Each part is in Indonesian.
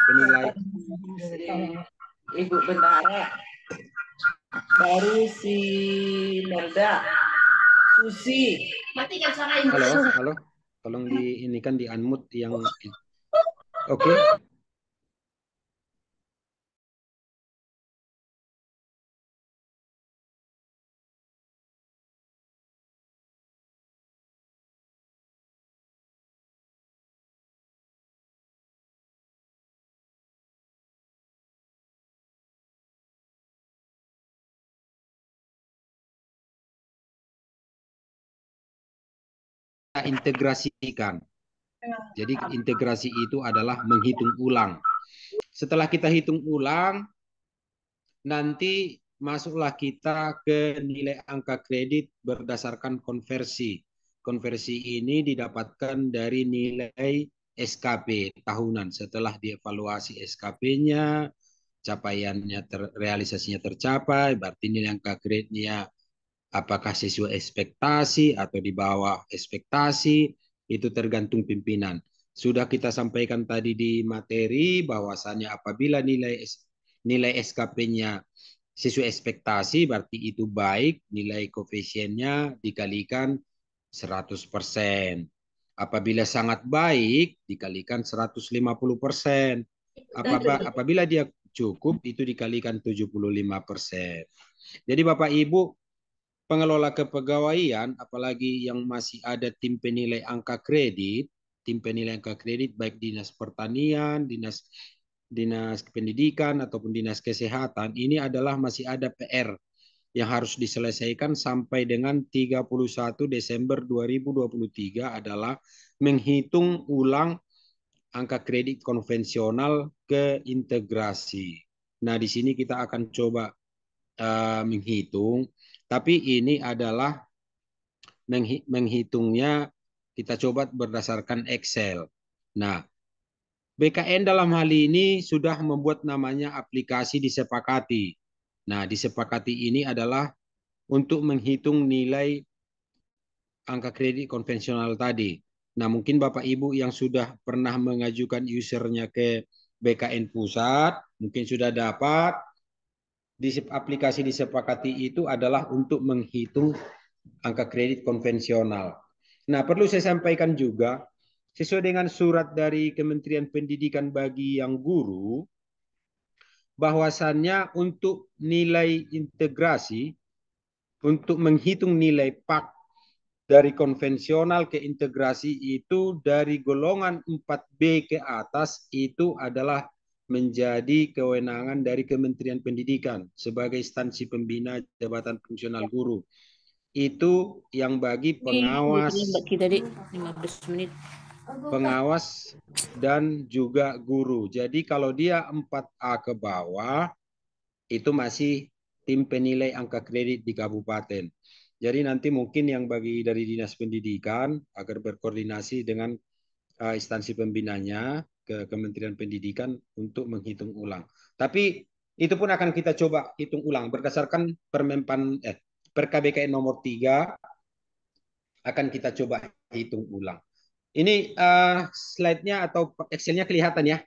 penilai. Ibu Bendara baru si Melda Susi. Halo, tolong di ini kan di unmute yang oke. Kita integrasikan. Jadi integrasi itu adalah menghitung ulang. Setelah kita hitung ulang, nanti masuklah kita ke nilai angka kredit berdasarkan konversi. Konversi ini didapatkan dari nilai SKP tahunan. Setelah dievaluasi SKP-nya, capaiannya realisasinya tercapai, berarti nilai angka kreditnya apakah sesuai ekspektasi atau di bawah ekspektasi, itu tergantung pimpinan. Sudah kita sampaikan tadi di materi bahwasannya apabila nilai SKP-nya sesuai ekspektasi, berarti itu baik, nilai koefisiennya dikalikan 100%. Apabila sangat baik, dikalikan 150%. Apabila dia cukup, itu dikalikan 75%. Jadi Bapak Ibu, pengelola kepegawaian, apalagi yang masih ada tim penilai angka kredit, baik dinas pertanian, dinas pendidikan ataupun dinas kesehatan, ini adalah masih ada PR yang harus diselesaikan sampai dengan 31 Desember 2023 adalah menghitung ulang angka kredit konvensional ke integrasi. Nah, di sini kita akan coba menghitung, tapi ini adalah menghitungnya kita coba berdasarkan Excel. Nah, BKN dalam hal ini sudah membuat namanya aplikasi disepakati. Nah, disepakati ini adalah untuk menghitung nilai angka kredit konvensional tadi. Nah, mungkin Bapak Ibu yang sudah pernah mengajukan usernya ke BKN Pusat, mungkin sudah dapat. Aplikasi disepakati itu adalah untuk menghitung angka kredit konvensional. Nah, perlu saya sampaikan juga, sesuai dengan surat dari Kementerian Pendidikan bagi yang guru, bahwasannya untuk nilai integrasi, untuk menghitung nilai PAK dari konvensional ke integrasi itu dari golongan 4B ke atas itu adalah menjadi kewenangan dari Kementerian Pendidikan sebagai instansi pembina jabatan fungsional guru. Itu yang bagi pengawas dan juga guru. Jadi kalau dia 4A ke bawah, itu masih tim penilai angka kredit di kabupaten. Jadi nanti mungkin yang bagi dari dinas pendidikan agar berkoordinasi dengan instansi pembinanya ke Kementerian Pendidikan untuk menghitung ulang. Tapi itu pun akan kita coba hitung ulang berdasarkan PerKBKN nomor 3 akan kita coba hitung ulang. Ini slide-nya atau Excel-nya kelihatan ya?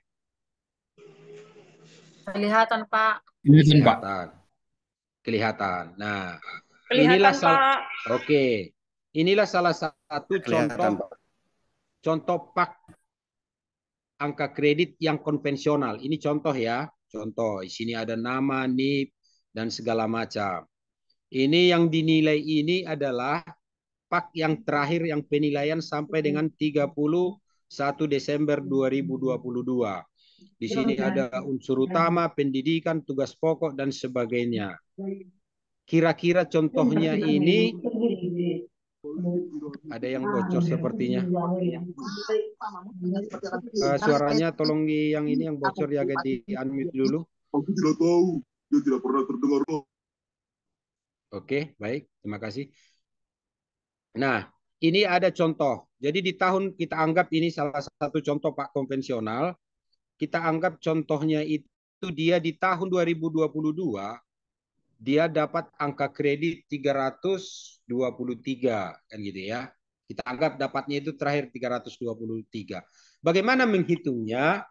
Kelihatan, Pak. Kelihatan. Kelihatan. Nah, inilah Oke. Inilah salah satu contoh PAK angka kredit yang konvensional. Ini contoh ya. Contoh, di sini ada nama, NIP, dan segala macam. Ini yang dinilai ini adalah PAK yang terakhir yang penilaian sampai dengan 31 Desember 2022. Di sini ada unsur utama, pendidikan, tugas pokok, dan sebagainya. Kira-kira contohnya ini ada yang bocor sepertinya. Suaranya tolong yang ini yang bocor ya agak di unmute dulu. Aku tidak tahu, dia tidak pernah terdengar. Oke, baik, terima kasih. Nah, ini ada contoh. Jadi di tahun kita anggap ini salah satu contoh Pak konvensional. Kita anggap contohnya itu dia di tahun 2022 dia dapat angka kredit 323 kan gitu ya. Kita anggap dapatnya itu terakhir 323. Bagaimana menghitungnya?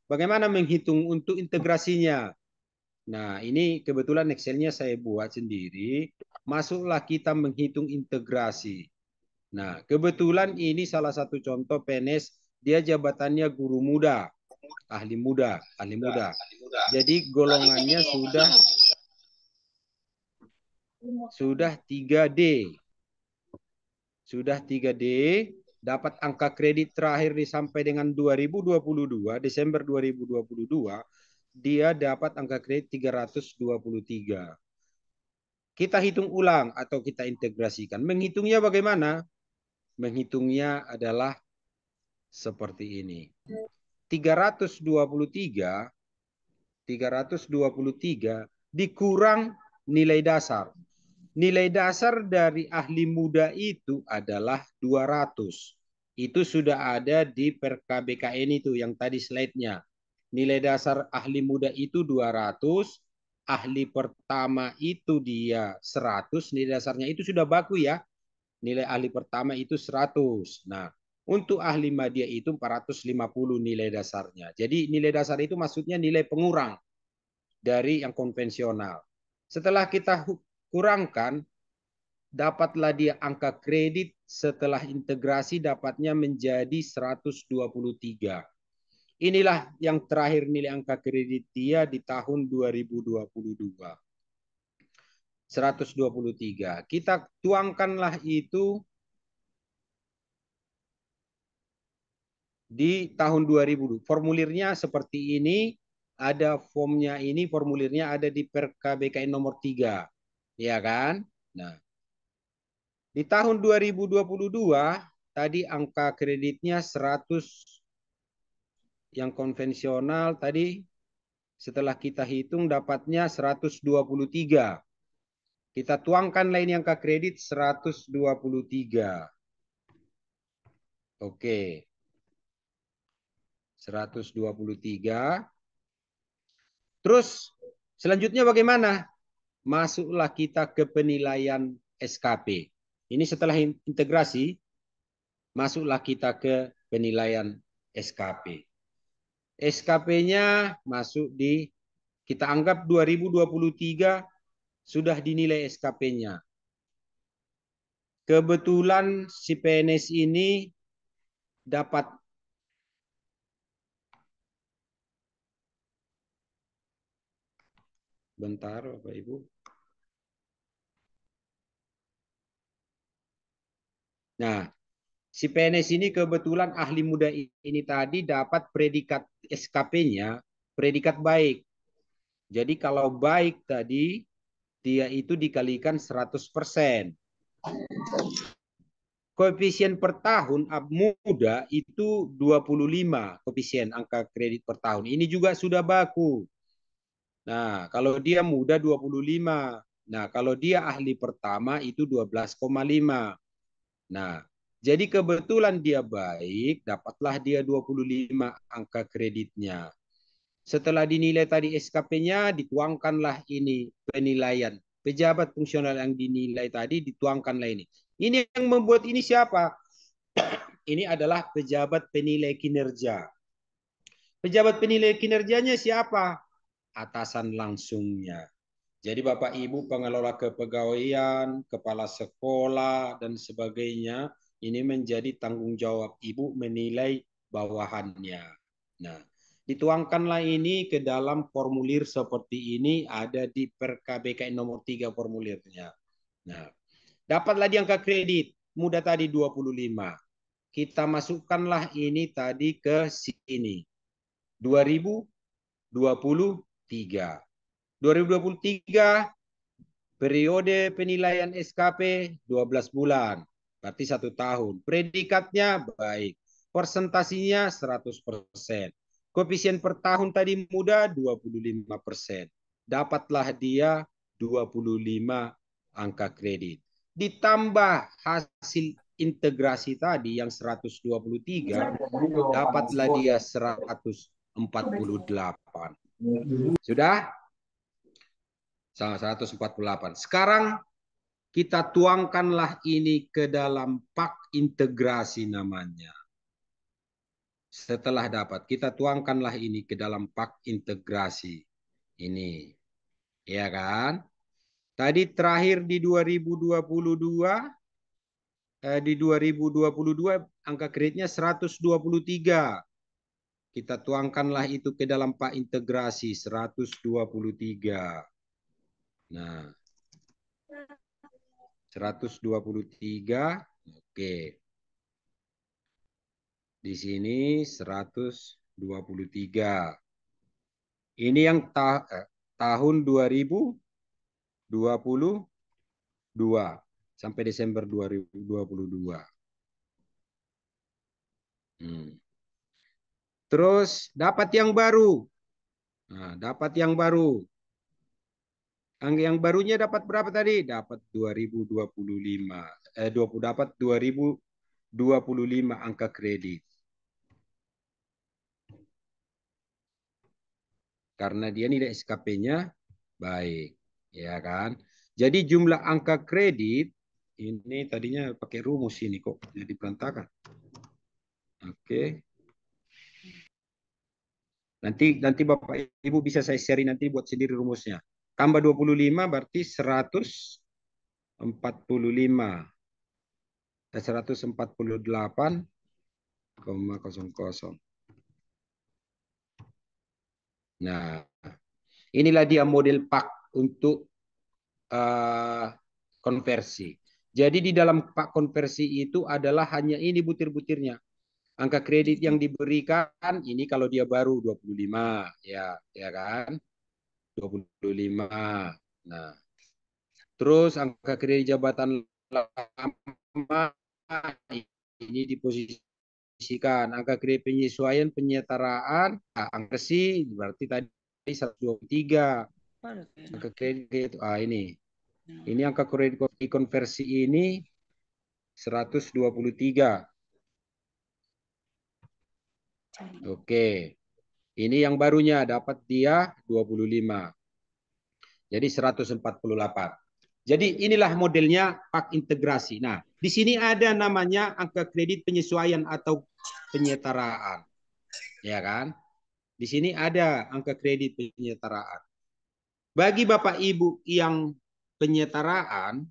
Bagaimana menghitung untuk integrasinya? Nah, ini kebetulan Excel-nya saya buat sendiri. Masuklah kita menghitung integrasi. Nah, kebetulan ini salah satu contoh PNS, dia jabatannya guru muda, ahli muda, ahli muda. Jadi golongannya sudah 3D. Sudah 3D, dapat angka kredit terakhir sampai dengan 2022, Desember 2022, dia dapat angka kredit 323. Kita hitung ulang atau kita integrasikan. Menghitungnya bagaimana? Menghitungnya adalah seperti ini. 323 dikurang nilai dasar. Nilai dasar dari ahli muda itu adalah 200. Itu sudah ada di Perka BKN itu yang tadi slide-nya. Nilai dasar ahli muda itu 200, ahli pertama itu dia 100, nilai dasarnya itu sudah baku ya. Nilai ahli pertama itu 100. Nah, untuk ahli media itu 450 nilai dasarnya. Jadi nilai dasar itu maksudnya nilai pengurang dari yang konvensional. Setelah kita kurangkan, dapatlah dia angka kredit setelah integrasi dapatnya menjadi 123. Inilah yang terakhir nilai angka kredit dia di tahun 2022. 123. Kita tuangkanlah itu di tahun 2000. Formulirnya seperti ini, ada formnya ini, formulirnya ada di Perka BKN nomor 3. Ya kan? Nah, di tahun 2022 tadi angka kreditnya 100 yang konvensional tadi setelah kita hitung dapatnya 123. Kita tuangkan lain angka kredit 123. Oke. 123. Terus selanjutnya bagaimana? Masuklah kita ke penilaian SKP. Ini setelah integrasi, masuklah kita ke penilaian SKP. SKP-nya masuk di, kita anggap 2023 sudah dinilai SKP-nya. Kebetulan si PNS ini dapat bentar Bapak Ibu. Nah, si PNS ini kebetulan ahli muda ini tadi dapat predikat SKP-nya, predikat baik. Jadi kalau baik tadi, dia itu dikalikan 100%. Koefisien per tahun muda itu 25 koefisien angka kredit per tahun. Ini juga sudah baku. Nah, kalau dia muda 25. Nah, kalau dia ahli pertama itu 12,5. Nah, jadi kebetulan dia baik, dapatlah dia 25 angka kreditnya. Setelah dinilai tadi SKP-nya, dituangkanlah ini penilaian. Pejabat fungsional yang dinilai tadi dituangkanlah ini. Ini yang membuat ini siapa? Ini adalah pejabat penilai kinerja. Pejabat penilai kinerjanya siapa? Atasan langsungnya. Jadi Bapak Ibu pengelola kepegawaian, kepala sekolah, dan sebagainya, ini menjadi tanggung jawab Ibu menilai bawahannya. Nah, dituangkanlah ini ke dalam formulir seperti ini, ada di Perka BKN nomor 3 formulirnya. Nah, dapatlah di angka kredit, muda tadi 25. Kita masukkanlah ini tadi ke sini. 2023. 2023 periode penilaian SKP 12 bulan. Berarti 1 tahun. Predikatnya baik. Persentasinya 100%. Koefisien per tahun tadi muda 25%. Dapatlah dia 25 angka kredit. Ditambah hasil integrasi tadi yang 123, dapatlah dia 148. Sudah? 148. Sekarang kita tuangkanlah ini ke dalam pak integrasi namanya. Setelah dapat, kita tuangkanlah ini ke dalam pak integrasi. Ini, ya kan? Tadi terakhir di 2022, di 2022 angka kreditnya 123. Kita tuangkanlah itu ke dalam pak integrasi 123. Nah, 123. Oke. Di sini 123. Ini yang tahun 2022 sampai Desember 2022. Terus dapat yang baru. Nah, dapat yang baru. Yang barunya dapat berapa tadi? Dapat 2025. Dapat 2025 angka kredit. Karena dia nilai SKP-nya baik, ya kan? Jadi jumlah angka kredit ini tadinya pakai rumus ini kok jadi berantakan. Oke. Nanti Bapak Ibu bisa saya share nanti buat sendiri rumusnya. Tambah 25 berarti 145. 148,00. Nah, inilah dia model pak untuk konversi. Jadi di dalam pak konversi itu adalah hanya ini butir-butirnya. Angka kredit yang diberikan ini kalau dia baru 25 ya kan? 25. Nah, terus angka kredit jabatan lama ini diposisikan. Angka kredit penyesuaian penyetaraan angka C berarti tadi 123. Angka kredit ini. Ini angka kredit konversi ini 123. Oke. Ini yang barunya dapat dia 25. Jadi 148. Jadi inilah modelnya pak integrasi. Nah, di sini ada namanya angka kredit penyesuaian atau penyetaraan. Ya kan? Di sini ada angka kredit penyetaraan. Bagi Bapak Ibu yang penyetaraan,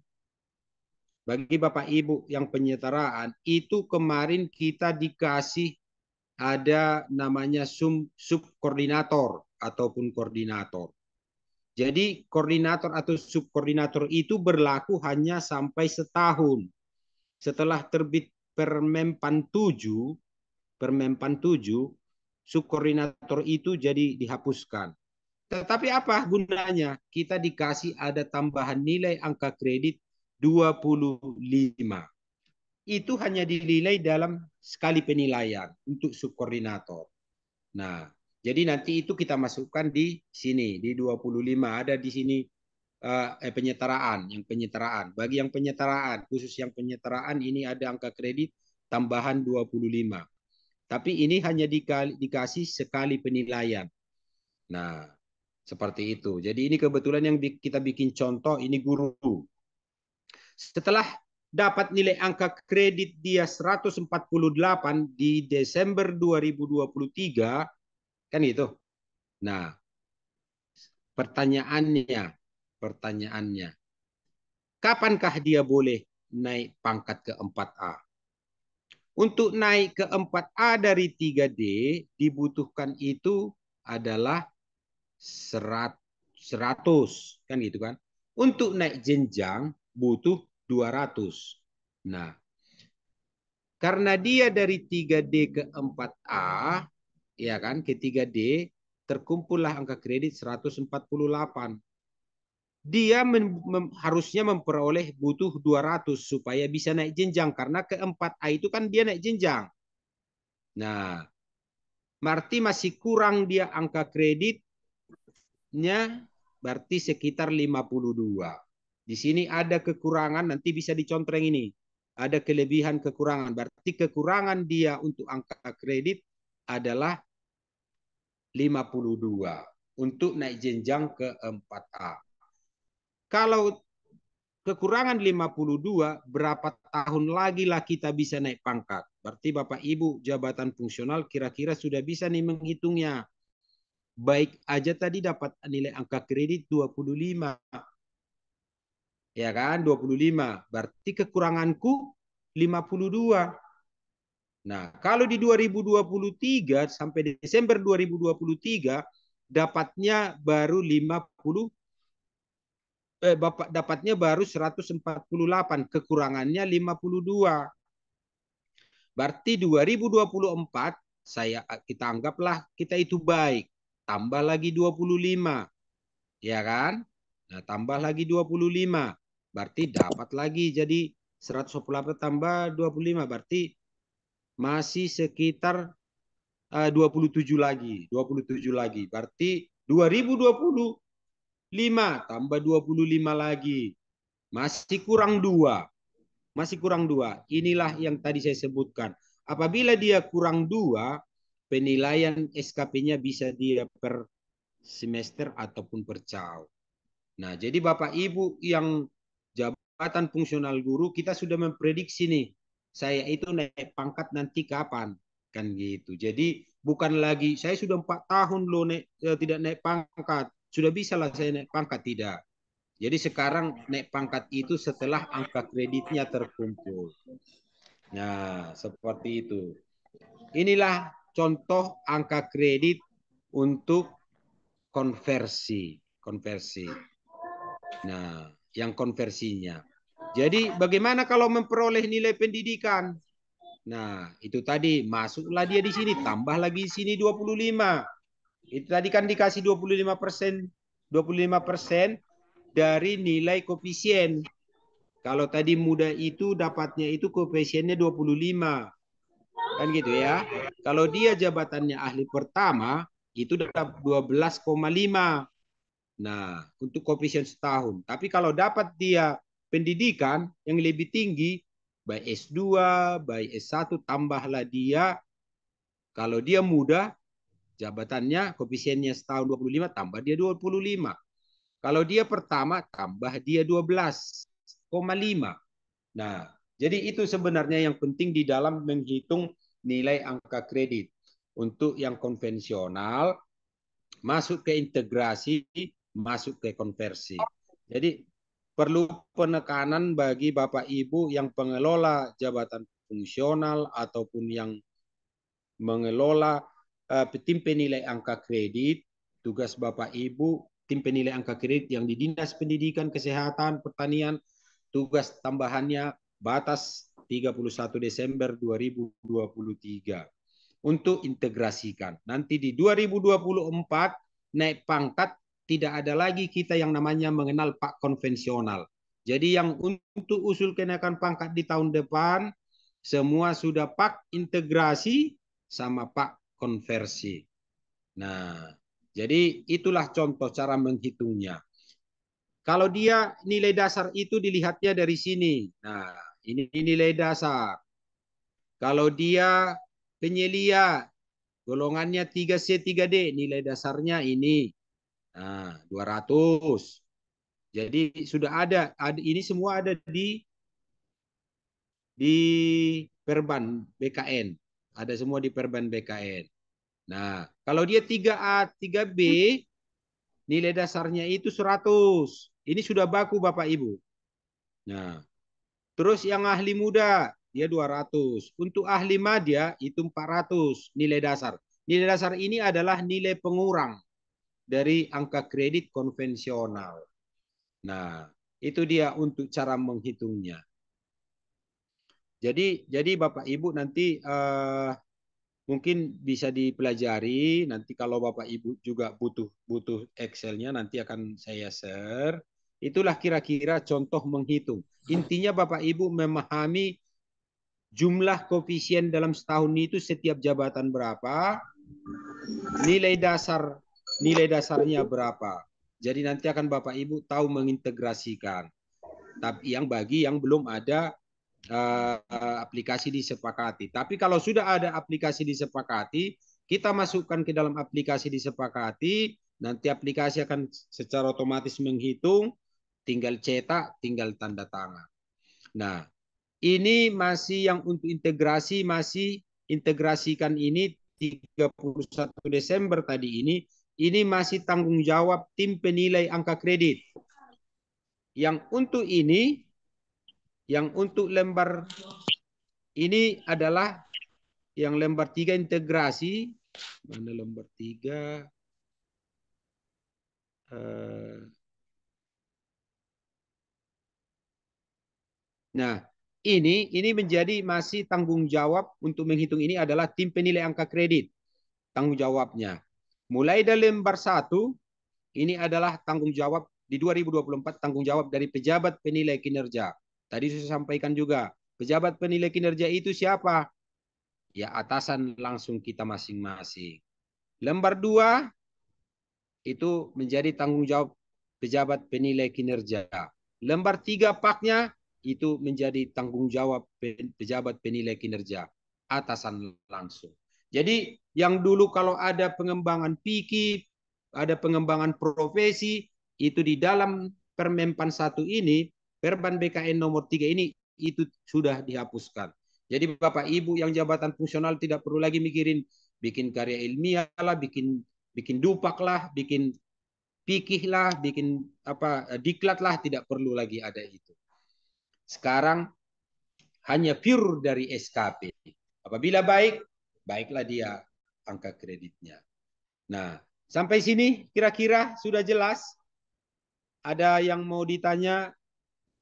itu kemarin kita dikasih ada namanya subkoordinator ataupun koordinator. Jadi koordinator atau subkoordinator itu berlaku hanya sampai setahun. Setelah terbit Permenpan 7, subkoordinator itu jadi dihapuskan. Tetapi apa gunanya? Kita dikasih ada tambahan nilai angka kredit 25. Itu hanya dinilai dalam sekali penilaian untuk subkoordinator. Nah, jadi nanti itu kita masukkan di sini di 25 ada di sini penyetaraan. Bagi yang penyetaraan, khusus yang penyetaraan ini ada angka kredit tambahan 25. Tapi ini hanya dikasih sekali penilaian. Nah, seperti itu. Jadi ini kebetulan yang kita bikin contoh ini guru. Setelah dapat nilai angka kredit dia 148 di Desember 2023 kan itu. Nah, pertanyaannya, kapankah dia boleh naik pangkat ke 4A? Untuk naik ke 4A dari 3D dibutuhkan itu adalah 100 kan gitu kan. Untuk naik jenjang butuh 200. Nah, karena dia dari 3D ke 4A ya kan, ke 3D terkumpullah angka kredit 148. Dia harusnya memperoleh butuh 200 supaya bisa naik jenjang karena ke 4A itu kan dia naik jenjang. Nah, berarti masih kurang dia angka kreditnya berarti sekitar 52. Di sini ada kekurangan, nanti bisa dicontreng ini. Ada kelebihan kekurangan. Berarti kekurangan dia untuk angka kredit adalah 52 untuk naik jenjang ke 4A. Kalau kekurangan 52, berapa tahun lagi lah kita bisa naik pangkat? Berarti Bapak Ibu jabatan fungsional kira-kira sudah bisa nih menghitungnya. Baik aja tadi dapat nilai angka kredit 25. Ya kan? 25. Berarti kekuranganku 52. Nah, kalau di 2023 sampai Desember 2023 dapatnya baru 50 Bapak dapatnya baru 148, kekurangannya 52. Berarti 2024 kita anggaplah kita itu baik. Tambah lagi 25. Ya kan? Nah, tambah lagi 25. Berarti dapat lagi jadi 148 tambah 25 berarti masih sekitar 27 lagi, 27 lagi. Berarti 2025 tambah 25 lagi. Masih kurang 2. Masih kurang 2. Inilah yang tadi saya sebutkan. Apabila dia kurang 2, penilaian SKP-nya bisa dia per semester ataupun per tahun. Nah, jadi Bapak Ibu yang jabatan fungsional guru, kita sudah memprediksi nih, saya itu naik pangkat nanti kapan, kan gitu. Jadi bukan lagi saya sudah 4 tahun loh tidak naik pangkat, sudah bisa lah saya naik pangkat, tidak. Jadi sekarang naik pangkat itu setelah angka kreditnya terkumpul. Nah, seperti itu. Inilah contoh angka kredit untuk konversi. Nah, yang konversinya. Jadi bagaimana kalau memperoleh nilai pendidikan? Nah, itu tadi masuklah dia di sini, tambah lagi di sini 25. Itu tadi kan dikasih 25%, 25% dari nilai koefisien. Kalau tadi muda itu dapatnya itu koefisiennya 25. Kan gitu ya. Kalau dia jabatannya ahli pertama, itu dapat 12,5. Nah, untuk koefisien setahun. Tapi kalau dapat dia pendidikan yang lebih tinggi, baik S2, baik S1, tambahlah dia, kalau dia muda, jabatannya koefisiennya setahun 25, tambah dia 25. Kalau dia pertama, tambah dia 12,5. Nah, jadi itu sebenarnya yang penting di dalam menghitung nilai angka kredit. Untuk yang konvensional, masuk ke integrasi, masuk ke konversi. Jadi perlu penekanan bagi Bapak Ibu yang pengelola jabatan fungsional ataupun yang mengelola tim penilai angka kredit. Tugas Bapak Ibu, tim penilai angka kredit yang di Dinas Pendidikan, Kesehatan, Pertanian, tugas tambahannya batas 31 Desember 2023 untuk integrasikan. Nanti di 2024 naik pangkat tidak ada lagi kita yang namanya mengenal Pak konvensional. Jadi yang untuk usul kenaikan pangkat di tahun depan semua sudah Pak integrasi sama Pak konversi. Nah, jadi itulah contoh cara menghitungnya. Kalau dia nilai dasar itu dilihatnya dari sini. Nah, ini nilai dasar. Kalau dia penyelia, golongannya 3C, 3D, nilai dasarnya ini. Nah, 200. Jadi sudah ada ini semua ada di Perban BKN. Ada semua di Perban BKN. Nah, kalau dia 3A, 3B, nilai dasarnya itu 100. Ini sudah baku Bapak Ibu. Nah, terus yang ahli muda, dia 200. Untuk ahli madya itu 400 nilai dasar. Nilai dasar ini adalah nilai pengurang dari angka kredit konvensional. Nah, itu dia untuk cara menghitungnya. Jadi Bapak Ibu nanti mungkin bisa dipelajari. Nanti kalau Bapak Ibu juga butuh Excel-nya nanti akan saya share. Itulah kira-kira contoh menghitung. Intinya Bapak Ibu memahami jumlah koefisien dalam setahun itu setiap jabatan berapa, nilai dasarnya berapa. Jadi nanti akan Bapak Ibu tahu mengintegrasikan. Tapi bagi yang belum ada aplikasi disepakati. Tapi kalau sudah ada aplikasi disepakati, kita masukkan ke dalam aplikasi disepakati, nanti aplikasi akan secara otomatis menghitung tinggal cetak, tinggal tanda tangan. Nah, ini masih yang untuk integrasi, masih integrasikan ini 31 Desember tadi ini masih tanggung jawab tim penilai angka kredit. Yang untuk lembar ini adalah yang lembar 3 integrasi. Mana lembar 3? Nah, ini menjadi masih tanggung jawab untuk menghitung ini adalah tim penilai angka kredit. Tanggung jawabnya. Mulai dari lembar 1, ini adalah tanggung jawab di 2024, tanggung jawab dari pejabat penilai kinerja. Tadi saya sampaikan juga, pejabat penilai kinerja itu siapa? Ya, atasan langsung kita masing-masing. Lembar 2, itu menjadi tanggung jawab pejabat penilai kinerja. Lembar 3 paknya itu menjadi tanggung jawab pejabat penilai kinerja, atasan langsung. Jadi yang dulu kalau ada pengembangan fikih, ada pengembangan profesi, itu di dalam Permenpan 1 ini, Perban BKN nomor 3 ini, itu sudah dihapuskan. Jadi Bapak Ibu yang jabatan fungsional tidak perlu lagi mikirin bikin karya ilmiah lah, bikin dupak lah, bikin fikih lah, bikin diklat lah, tidak perlu lagi ada itu. Sekarang hanya pure dari SKP. Apabila baik, baiklah dia angka kreditnya. Nah, sampai sini kira-kira sudah jelas? Ada yang mau ditanya?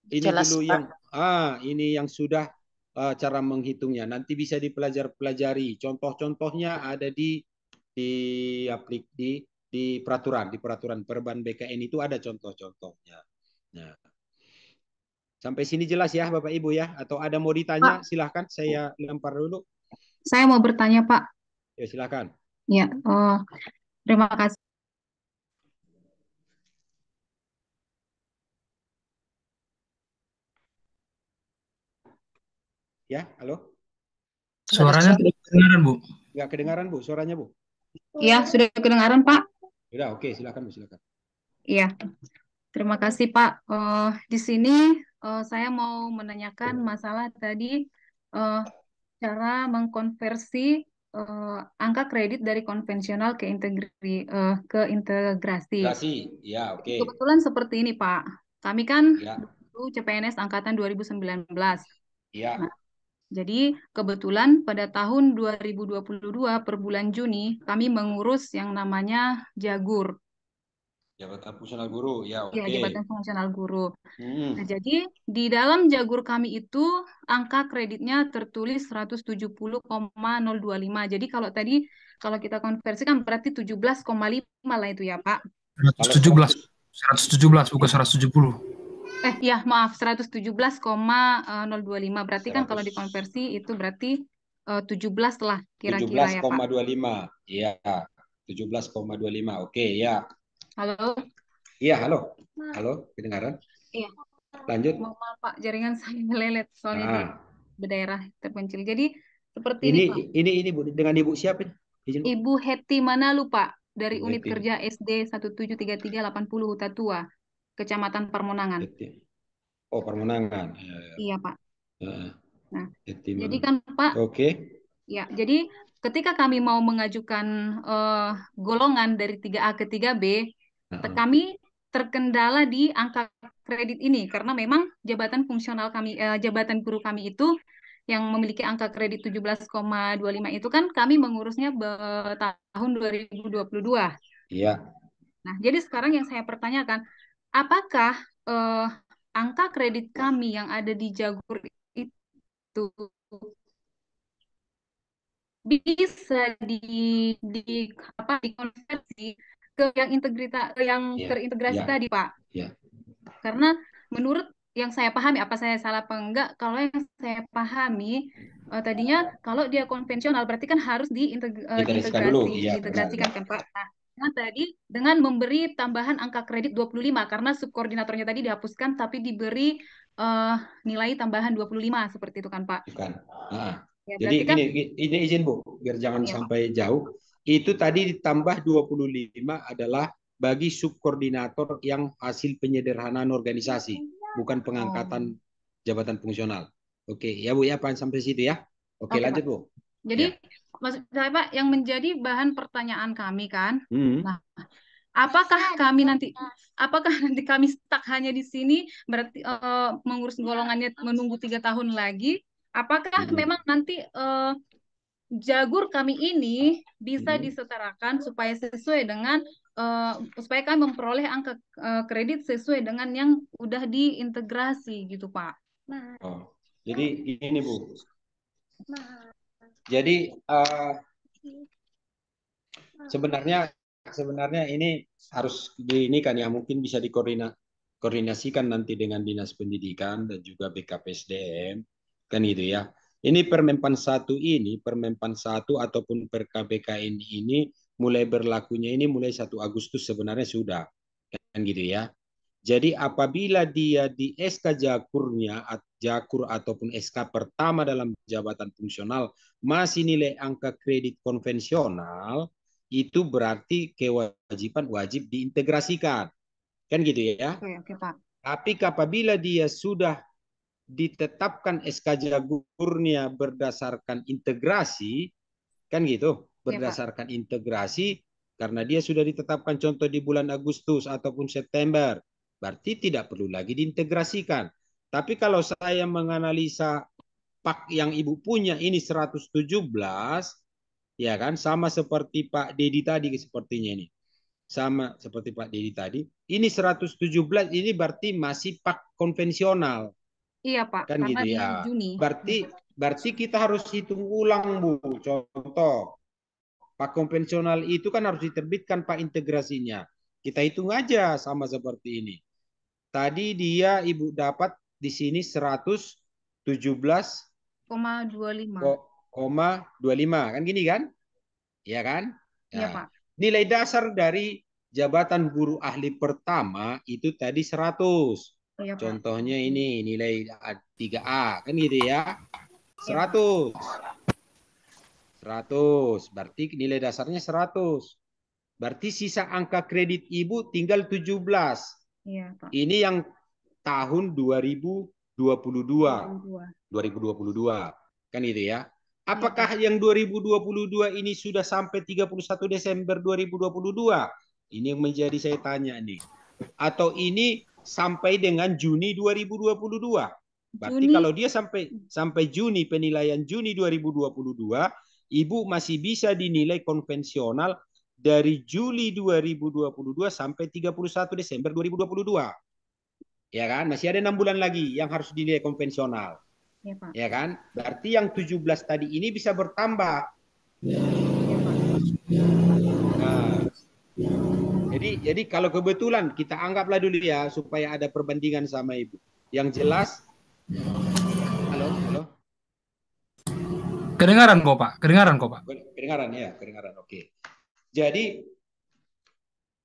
Ini Jelas, dulu Pak. ini yang sudah cara menghitungnya. Nanti bisa dipelajari. Contoh-contohnya ada di peraturan Perban BKN itu ada contoh-contohnya. Nah, sampai sini jelas ya Bapak Ibu ya? Atau ada mau ditanya? Pak, Silahkan saya lempar dulu. saya mau bertanya, Pak. Ya, silahkan. Ya, terima kasih. Ya, halo? Suaranya tidak kedengaran, Bu. Nggak kedengaran, Bu, suaranya, Bu? Ya, sudah kedengaran, Pak? Sudah, oke, silakan, Bu, silakan. Iya, terima kasih, Pak. Di sini saya mau menanyakan masalah tadi cara mengkonversi angka kredit dari konvensional ke integrasi. Ya, oke. Kebetulan seperti ini, Pak. Kami kan Ya. dulu CPNS angkatan 2019. Ya. Nah, jadi kebetulan pada tahun 2022 per bulan Juni kami mengurus yang namanya Jagur. Jabatan Fungsional Guru, ya, oke. Ya, Jabatan Fungsional Guru. Hmm. Nah, jadi di dalam Jagur kami itu angka kreditnya tertulis 170,025. Jadi kalau kita konversikan berarti 17,5 lah itu ya, Pak. 117, bukan 170. Ya, maaf, 117,025. Berarti kan kalau dikonversi itu berarti 17 lah kira-kira ya, Pak. 17,25. Iya, 17,25. Oke, ya. Halo? Iya, halo. Halo, kedengaran? Iya. Lanjut. Maaf, Pak, jaringan saya melelet soalnya di daerah terpencil. Jadi seperti ini, Pak. Ini Bu, dengan Ibu siapa? Ibu Heti Manalu, Pak, dari Ibu Unit Heti. Kerja SD 173380 Hutatua, Kecamatan Parmonangan. Oh, Parmonangan. Iya, Pak. Nah, Heti jadi Manalu. kan Pak, Oke. Ya, jadi ketika kami mau mengajukan golongan dari 3A ke 3B, kami terkendala di angka kredit ini karena memang jabatan fungsional kami, jabatan guru kami itu yang memiliki angka kredit 17,25 itu kan kami mengurusnya tahun 2022. Iya. Nah, jadi sekarang yang saya pertanyakan, apakah angka kredit kami yang ada di Jagur itu bisa dikonversi ke yang terintegrasi tadi, Pak. Yeah. Karena menurut yang saya pahami, apa saya salah apa enggak, kalau yang saya pahami tadinya kalau dia konvensional berarti kan harus diintegrasikan kan, Pak. Nah, tadi dengan memberi tambahan angka kredit 25 karena subkoordinatornya tadi dihapuskan tapi diberi nilai tambahan 25 seperti itu kan, Pak. Bukan. Ya, jadi kan, ini izin Bu, biar jangan sampai jauh. Itu tadi ditambah 25 adalah bagi subkoordinator yang hasil penyederhanaan organisasi, bukan pengangkatan jabatan fungsional. Oke, ya Bu ya, Pak, sampai situ ya. Oke, lanjut Bu. Jadi maksud saya Pak, yang menjadi bahan pertanyaan kami kan, nah apakah nanti kami stuck hanya di sini, berarti mengurus golongannya menunggu 3 tahun lagi? Apakah memang nanti Jagur kami ini bisa disetarakan supaya sesuai dengan supaya kami memperoleh angka kredit sesuai dengan yang udah diintegrasi gitu Pak? Jadi gini Bu. Jadi sebenarnya ini harus ini kan ya, mungkin bisa dikoordinasikan nanti dengan Dinas Pendidikan dan juga BKPSDM kan gitu ya. Ini Permenpan 1 ataupun PKBKN ini mulai berlakunya ini mulai 1 Agustus sebenarnya sudah kan gitu ya. Jadi apabila dia di SK Jakur ataupun SK pertama dalam jabatan fungsional masih nilai angka kredit konvensional, itu berarti kewajiban wajib diintegrasikan. Kan gitu ya. Oke, Pak. Tapi apabila dia sudah ditetapkan SK Jagurnya berdasarkan integrasi, kan gitu, berdasarkan integrasi, karena dia sudah ditetapkan contoh di bulan Agustus ataupun September, berarti tidak perlu lagi diintegrasikan. Tapi kalau saya menganalisa pak yang Ibu punya ini 117, ya kan, sama seperti Pak Dedi tadi sepertinya ini. Sama seperti Pak Dedi tadi. Ini 117 ini berarti masih pak konvensional. Iya Pak, Kan karena gitu di ya. Juni. Berarti kita harus hitung ulang Bu. Contoh, pak konvensional itu kan harus diterbitkan pak integrasinya. Kita hitung aja sama seperti ini. Tadi dia Ibu dapat di sini 117,25 kan gini kan? Ya kan? Iya Nah, Pak. nilai dasar dari jabatan guru ahli pertama itu tadi 100. Iya, Pak. Contohnya ini nilai 3A kan gitu ya. 100. 100. Berarti nilai dasarnya 100. Berarti sisa angka kredit Ibu tinggal 17. Iya, Pak. Ini yang tahun 2022. 2022. Kan itu ya. Apakah yang 2022 ini sudah sampai 31 Desember 2022? Ini yang menjadi saya tanya nih. Atau ini sampai dengan Juni 2022? Berarti kalau dia sampai Juni, penilaian Juni 2022, Ibu masih bisa dinilai konvensional dari Juli 2022 sampai 31 Desember 2022. Ya kan? Masih ada 6 bulan lagi yang harus dinilai konvensional. Ya, Pak. Ya kan? Berarti yang 17 tadi ini bisa bertambah. Nah, jadi kalau kebetulan kita anggaplah dulu ya supaya ada perbandingan sama Ibu. Yang jelas, halo. Kedengaran kok Pak. Kedengaran ya, kedengaran. Oke. Jadi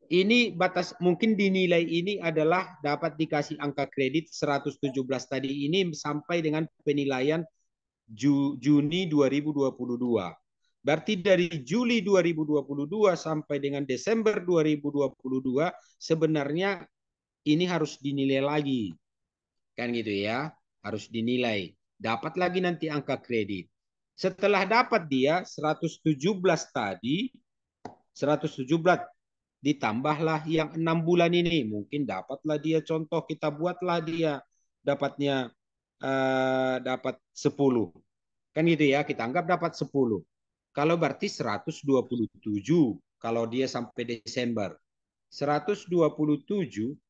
ini batas mungkin dinilai ini adalah dapat dikasih angka kredit 117 tadi ini sampai dengan penilaian Juni 2022. Berarti dari Juli 2022 sampai dengan Desember 2022 sebenarnya ini harus dinilai lagi. Kan gitu ya, harus dinilai. Dapat lagi nanti angka kredit. Setelah dapat dia 117 tadi, 117 ditambahlah yang 6 bulan ini. Mungkin dapatlah dia, contoh kita buatlah dia dapatnya dapat 10. Kan gitu ya, kita anggap dapat 10. Kalau berarti 127 kalau dia sampai Desember. 127,25.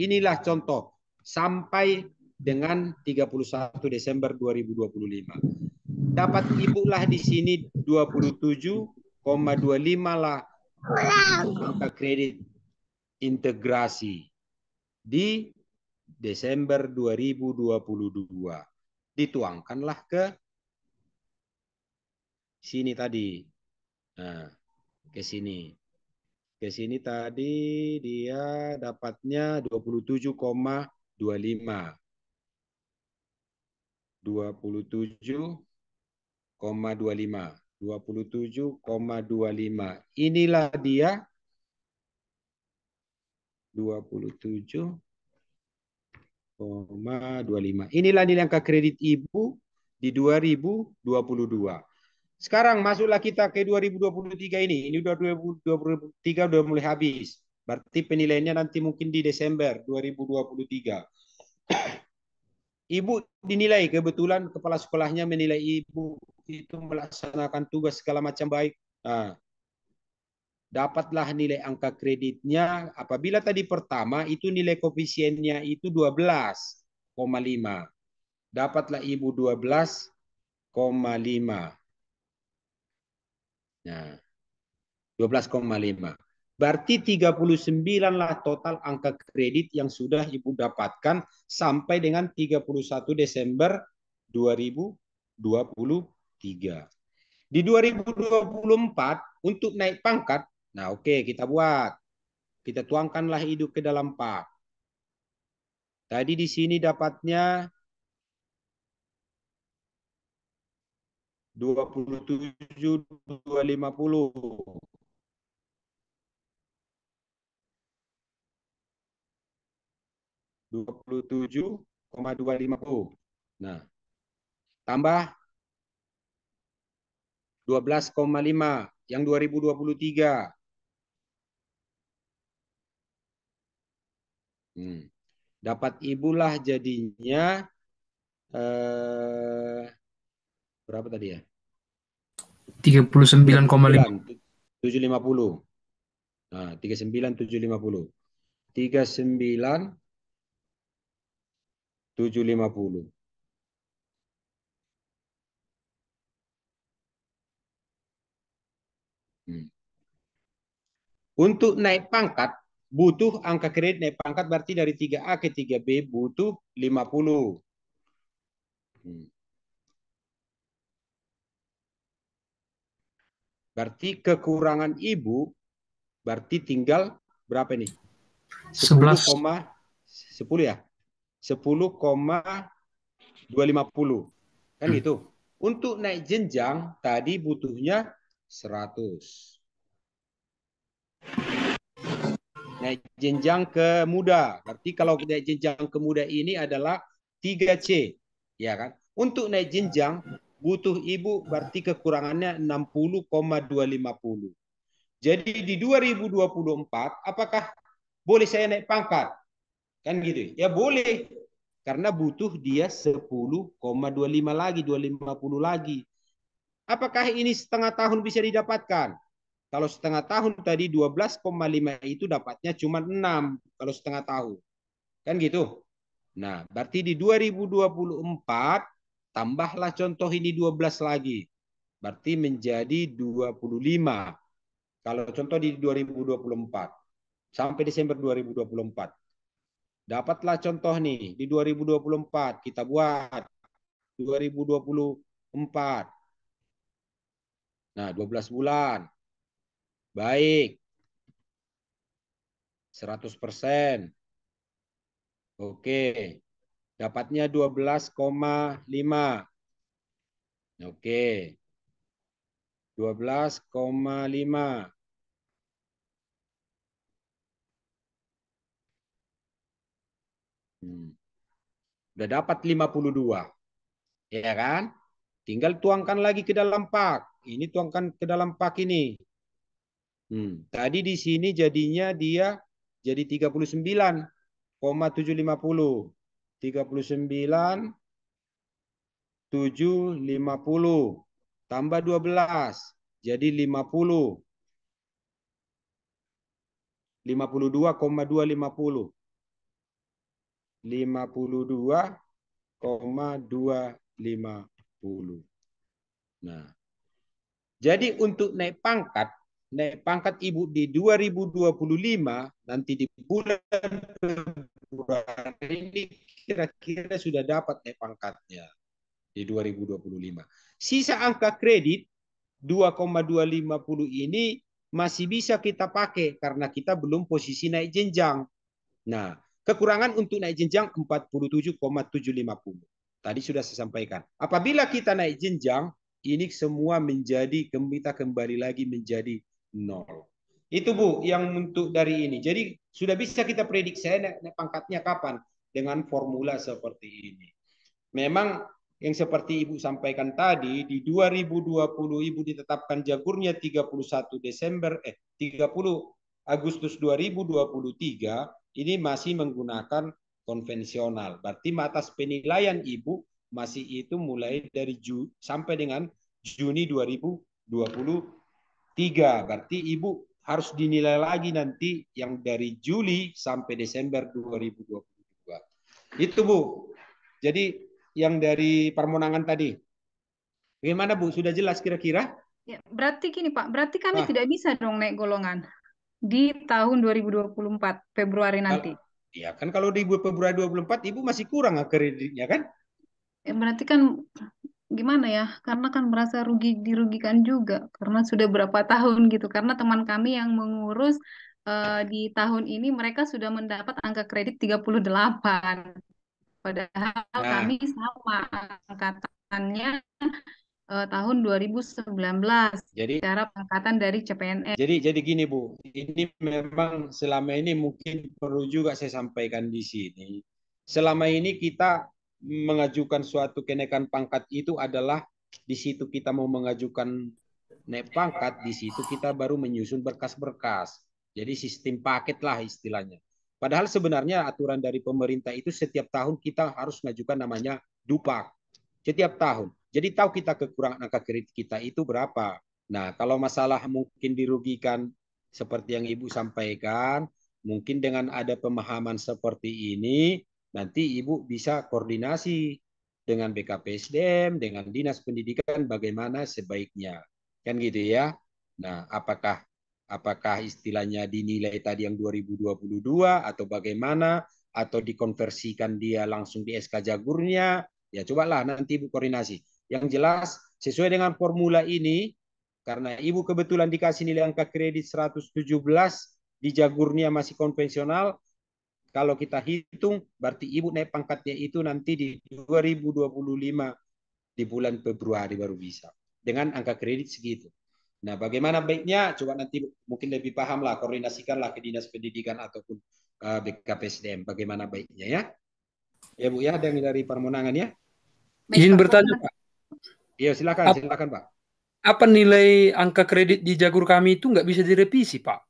Inilah contoh sampai dengan 31 Desember 2025. Dapat Ibu lah di sini 27,25 lah angka kredit integrasi di Desember 2022. Dituangkanlah ke sini tadi. Nah, ke sini. Ke sini tadi dia dapatnya 27,25. 27,25. 27,25. Inilah dia 27,25. Inilah nilai angka kredit Ibu di 2022. Sekarang masuklah kita ke 2023 ini. Ini udah 2023 udah mulai habis. Berarti penilaiannya nanti mungkin di Desember 2023. Ibu dinilai, kebetulan kepala sekolahnya menilai Ibu itu melaksanakan tugas segala macam baik. Nah, dapatlah nilai angka kreditnya. Apabila tadi pertama itu nilai koefisiennya itu 12,5. Dapatlah Ibu 12,5. Nah, 12,5. Berarti 39 lah total angka kredit yang sudah Ibu dapatkan sampai dengan 31 Desember 2023. Di 2024 untuk naik pangkat, nah oke, kita buat. Kita tuangkanlah hidup ke dalam pak. Tadi di sini dapatnya 27,250. 27,250. Nah, tambah 12,5 yang 2023. Dapat ibulah jadinya berapa tadi ya? 39,5. 750. Nah, 39,750. 39,750. Untuk naik pangkat butuh angka kredit naik pangkat, berarti dari 3A ke 3B butuh 50. Berarti kekurangan Ibu berarti tinggal berapa nih? 10 ya? 10,250. Kan gitu. Untuk naik jenjang tadi butuhnya 100. Naik jenjang ke muda. Berarti kalau naik jenjang ke muda ini adalah 3C. Ya kan? Untuk naik jenjang butuh Ibu berarti kekurangannya 60,250. Jadi di 2024 apakah boleh saya naik pangkat? Kan gitu. Ya boleh. Karena butuh dia 10,25 lagi, 250 lagi. Apakah ini setengah tahun bisa didapatkan? Kalau setengah tahun tadi 12,5 itu dapatnya cuma 6 kalau setengah tahun. Kan gitu. Nah, berarti di 2024 tambahlah contoh ini 12 lagi. Berarti menjadi 25. Kalau contoh di 2024 sampai Desember 2024. Dapatlah contoh nih di 2024 kita buat 2024. Nah, 12 bulan. Baik. 100%. Oke. Dapatnya 12,5. Oke. 12,5. Udah dapat 52. Ya kan? Tinggal tuangkan lagi ke dalam pak. Ini tuangkan ke dalam pak ini. Tadi di sini jadinya dia jadi 39,750. 39,750 tambah 12 jadi 50. 52,250. 52,250. Nah, jadi untuk naik pangkat Ibu di 2025 nanti di bulan Februari ini kira-kira sudah dapat naik pangkatnya di 2025. Sisa angka kredit 2,250 ini masih bisa kita pakai karena kita belum posisi naik jenjang. Nah, kekurangan untuk naik jenjang 47,750. Tadi sudah saya sampaikan. Apabila kita naik jenjang, ini semua menjadi, kita kembali lagi menjadi 0. Itu Bu, yang untuk dari ini. Jadi sudah bisa kita prediksi naik pangkatnya kapan dengan formula seperti ini. Memang yang seperti Ibu sampaikan tadi, di 2020 Ibu ditetapkan Jagurnya 31 Agustus 2023, ini masih menggunakan konvensional. Berarti atas penilaian Ibu masih itu mulai dari sampai dengan Juni 2023. Berarti Ibu harus dinilai lagi nanti yang dari Juli sampai Desember 2022. Itu Bu. Jadi yang dari permonangan tadi. Bagaimana Bu? Sudah jelas kira-kira? Ya, berarti gini Pak, berarti kami tidak bisa dong naik golongan di tahun 2024 Februari nanti. Ya kan kalau di Februari 2024 Ibu masih kurang kreditnya kan? Ya, berarti kan gimana ya? Karena kan merasa dirugikan juga karena sudah berapa tahun gitu. Karena teman kami yang mengurus di tahun ini mereka sudah mendapat angka kredit 38. Padahal kami sama angkatannya tahun 2019. Jadi cara pengangkatan dari CPNS. Jadi gini Bu, ini memang selama ini mungkin perlu juga saya sampaikan di sini. Selama ini kita mengajukan suatu kenaikan pangkat itu adalah di situ kita mau mengajukan naik pangkat, di situ kita baru menyusun berkas-berkas. Jadi sistem paket lah istilahnya. Padahal sebenarnya aturan dari pemerintah itu setiap tahun kita harus mengajukan namanya dupak. Setiap tahun. Jadi tahu kita kekurangan angka kredit kita itu berapa. Nah, kalau masalah mungkin dirugikan seperti yang Ibu sampaikan, mungkin dengan ada pemahaman seperti ini, nanti Ibu bisa koordinasi dengan BKPSDM, dengan Dinas Pendidikan bagaimana sebaiknya. Kan gitu ya. Nah, apakah istilahnya dinilai tadi yang 2022 atau bagaimana, atau dikonversikan dia langsung di SK Jagurnya, ya cobalah nanti Ibu koordinasi. Yang jelas sesuai dengan formula ini, karena Ibu kebetulan dikasih nilai angka kredit 117, di Jagurnya masih konvensional, kalau kita hitung berarti Ibu naik pangkatnya itu nanti di 2025 di bulan Februari baru bisa. Dengan angka kredit segitu. Nah, bagaimana baiknya? Coba nanti mungkin lebih paham lah, koordinasikanlah ke Dinas Pendidikan ataupun BKPSDM. Bagaimana baiknya ya? Ya Bu ya, ada yang dari permonangan ya? Izin bertanya Pak. Iya silakan, silakan Pak. Apa nilai angka kredit di Jagur kami itu nggak bisa direvisi Pak?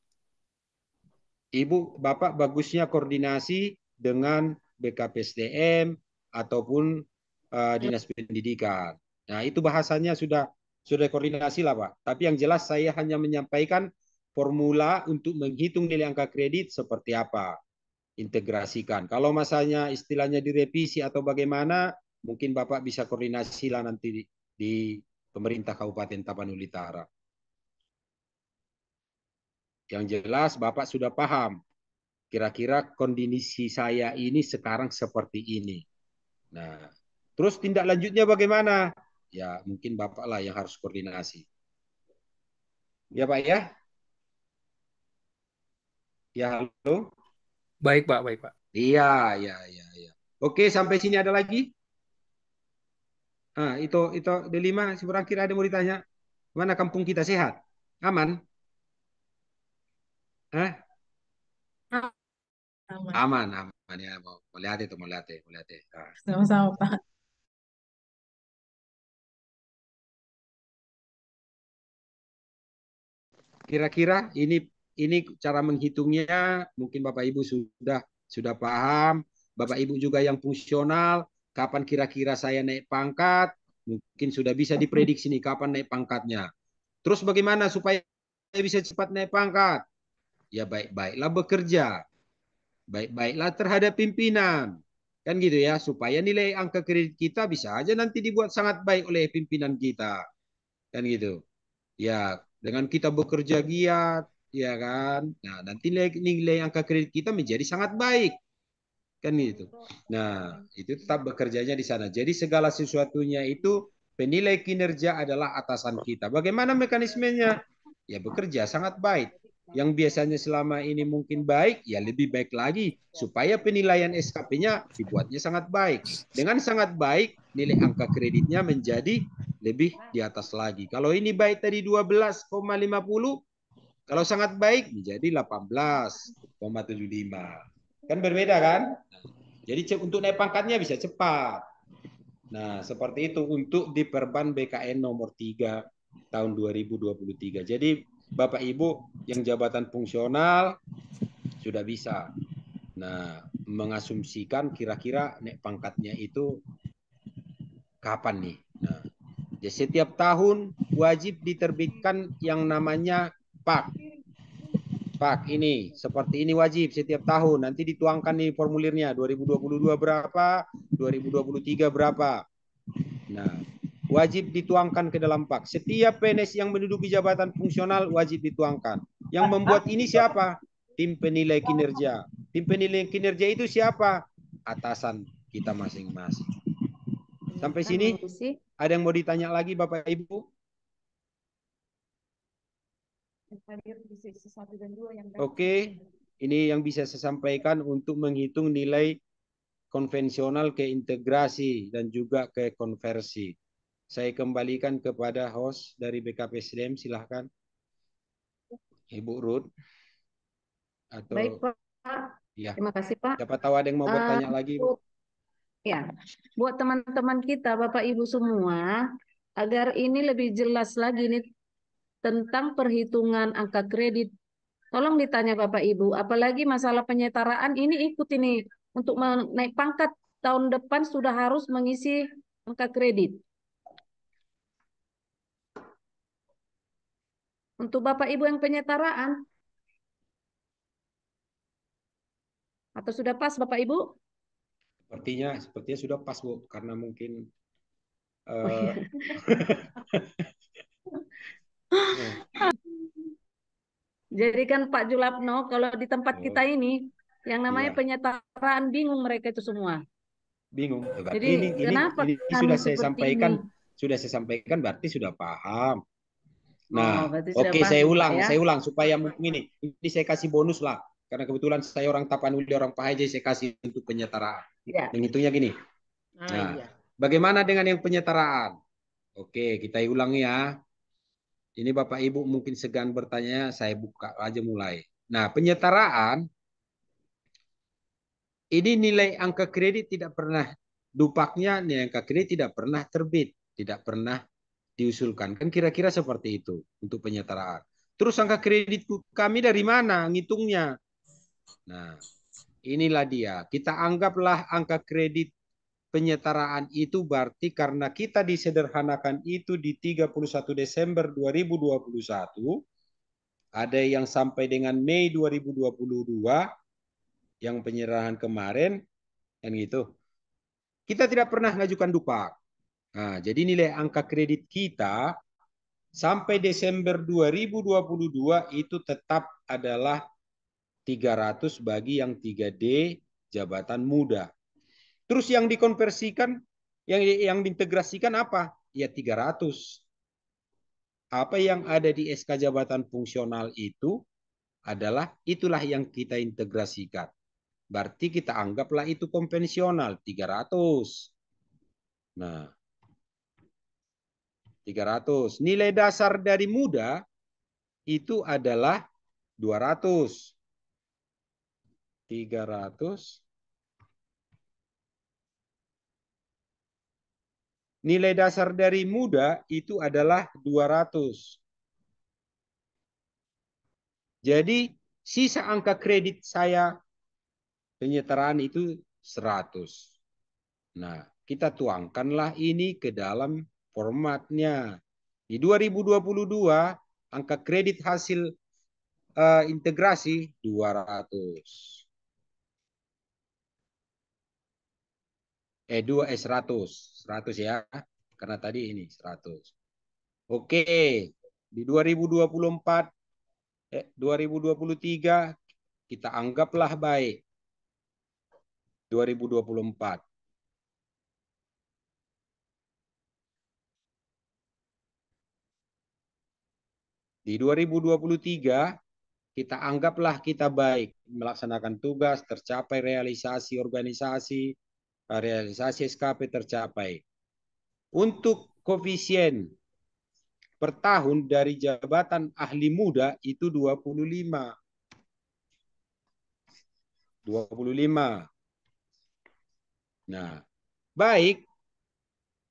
Ibu, Bapak bagusnya koordinasi dengan BKPSDM ataupun Dinas Pendidikan. Nah, itu bahasanya sudah koordinasi lah Pak. Tapi yang jelas saya hanya menyampaikan formula untuk menghitung nilai angka kredit seperti apa. Integrasikan. Kalau masanya istilahnya direvisi atau bagaimana, mungkin Bapak bisa koordinasi lah nanti di pemerintah Kabupaten Tapanuli Utara. Yang jelas Bapak sudah paham kira-kira kondisi saya ini sekarang seperti ini. Nah, terus tindak lanjutnya bagaimana? Ya, mungkin Bapak lah yang harus koordinasi. Ya, Pak ya? Ya, halo? Baik, Pak. Baik, Pak. Iya, iya, iya, iya. Oke, sampai sini ada lagi? Ah, itu D5 seberang kira ada mau ditanya. Mana kampung kita sehat? Aman? Hah? Aman, aman ya. Mau lihat itu, mau lihat. Ah. Sama-sama, Pak. Kira-kira ini cara menghitungnya mungkin Bapak Ibu sudah paham. Bapak Ibu juga yang fungsional, kapan kira-kira saya naik pangkat, mungkin sudah bisa diprediksi nih kapan naik pangkatnya. Terus bagaimana supaya bisa cepat naik pangkat? Ya baik-baiklah bekerja. Baik-baiklah terhadap pimpinan. Kan gitu ya, supaya nilai angka kredit kita bisa aja nanti dibuat sangat baik oleh pimpinan kita. Kan gitu. Ya, dengan kita bekerja giat, ya kan. Nah, nanti nilai angka kredit kita menjadi sangat baik. Kan gitu. Nah, itu tetap bekerjanya di sana. Jadi segala sesuatunya itu penilai kinerja adalah atasan kita. Bagaimana mekanismenya? Ya bekerja sangat baik. Yang biasanya selama ini mungkin baik, ya lebih baik lagi supaya penilaian SKP-nya dibuatnya sangat baik. Dengan sangat baik, nilai angka kreditnya menjadi lebih di atas lagi. Kalau ini baik tadi 12,50, kalau sangat baik menjadi 18,75. Kan berbeda kan? Jadi untuk naik pangkatnya bisa cepat. Nah, seperti itu untuk di Perban BKN nomor 3 tahun 2023. Jadi Bapak Ibu yang jabatan fungsional sudah bisa. Nah, mengasumsikan kira-kira naik pangkatnya itu kapan nih? Nah, jadi setiap tahun wajib diterbitkan yang namanya PAK. PAK ini seperti ini wajib setiap tahun. Nanti dituangkan nih formulirnya 2022 berapa, 2023 berapa. Nah, wajib dituangkan ke dalam PAK. Setiap PNS yang menduduki jabatan fungsional wajib dituangkan. Yang membuat ini siapa? Tim penilai kinerja. Tim penilai kinerja itu siapa? Atasan kita masing-masing. Sampai sini ada yang mau ditanya lagi Bapak Ibu? Oke, ini yang bisa saya sampaikan untuk menghitung nilai konvensional ke integrasi dan juga ke konversi. Saya kembalikan kepada host dari BKPSDM, silahkan. Ibu Ruth. Atau, baik Pak, ya. Terima kasih Pak. Siapa tahu ada yang mau bertanya lagi. Ya, buat teman-teman kita, Bapak Ibu semua, agar ini lebih jelas lagi nih tentang perhitungan angka kredit. Tolong ditanya Bapak Ibu, apalagi masalah penyetaraan ini ikut ini. Untuk naik pangkat tahun depan sudah harus mengisi angka kredit. Untuk Bapak Ibu yang penyetaraan, atau sudah pas Bapak Ibu? Sepertinya sudah pas Bu, karena mungkin Jadi kan Pak Julapno, kalau di tempat kita ini, yang namanya penyetaraan bingung mereka itu semua. Bingung. Jadi kenapa ini sudah saya sampaikan, berarti sudah paham. Nah, oke, saya ulang supaya mungkin ini saya kasih bonus lah, karena kebetulan saya orang Tapanuli, orang Pahaja, saya kasih untuk penyetaraan. Ya. Menghitungnya gini. Nah, bagaimana dengan yang penyetaraan? Oke, kita ulang ya. Ini Bapak Ibu mungkin segan bertanya, saya buka aja mulai. Nah, penyetaraan ini nilai angka kredit tidak pernah dupaknya, nilai angka kredit tidak pernah terbit, tidak pernah diusulkan. Kan kira-kira seperti itu untuk penyetaraan. Terus angka kredit kami dari mana ngitungnya? Nah, inilah dia. Kita anggaplah angka kredit penyetaraan itu berarti karena kita disederhanakan itu di 31 Desember 2021, ada yang sampai dengan Mei 2022, yang penyerahan kemarin, kan gitu. Kita tidak pernah mengajukan dupak. Nah, jadi nilai angka kredit kita sampai Desember 2022 itu tetap adalah 300 bagi yang 3D jabatan muda. Terus yang dikonversikan, yang diintegrasikan apa? Ya 300. Apa yang ada di SK jabatan fungsional itu adalah itulah yang kita integrasikan. Berarti kita anggaplah itu konvensional 300. Nah, 300. Nilai dasar dari muda itu adalah 200. 300. Nilai dasar dari muda itu adalah 200. Jadi sisa angka kredit saya penyetaraan itu 100. Nah, kita tuangkanlah ini ke dalam formatnya. Di 2022 angka kredit hasil integrasi 200. 100 ya, karena tadi ini 100. Oke, di 2023 kita anggaplah baik 2024. Di 2023 kita anggaplah kita baik melaksanakan tugas, tercapai realisasi organisasi, realisasi SKP tercapai. Untuk koefisien per tahun dari jabatan ahli muda itu 25. 25. Nah, baik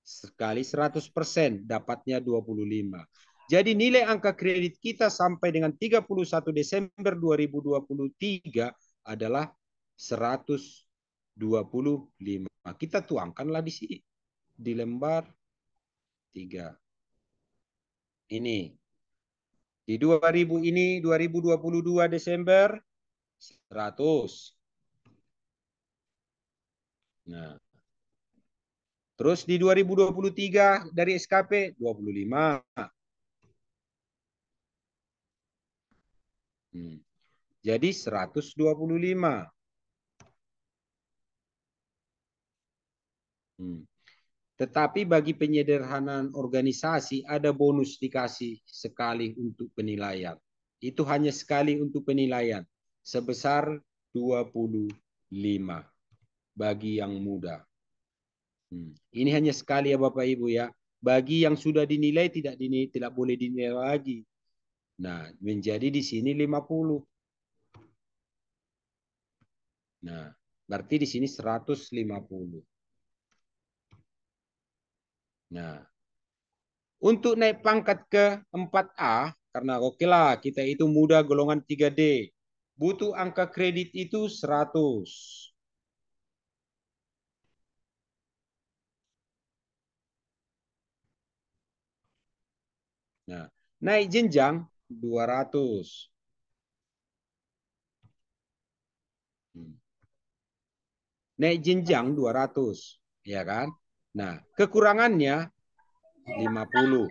sekali 100% dapatnya 25. Jadi nilai angka kredit kita sampai dengan 31 Desember 2023 adalah 125. Kita tuangkanlah di sini di lembar 3. Ini di 2000 ini 2022 Desember 100. Nah, terus di 2023 dari SKP 25. Jadi 125. Tetapi bagi penyederhanaan organisasi ada bonus dikasih sekali untuk penilaian. Itu hanya sekali untuk penilaian sebesar 25 bagi yang muda. Ini hanya sekali ya Bapak Ibu ya. Bagi yang sudah dinilai tidak boleh dinilai lagi. Nah, menjadi di sini 50. Nah, berarti di sini 150. Nah, untuk naik pangkat ke 4A, karena oke lah kita itu muda golongan 3D, butuh angka kredit itu 100. Nah, naik jenjang 200. Naik jenjang 200, ya kan? Nah, kekurangannya 50.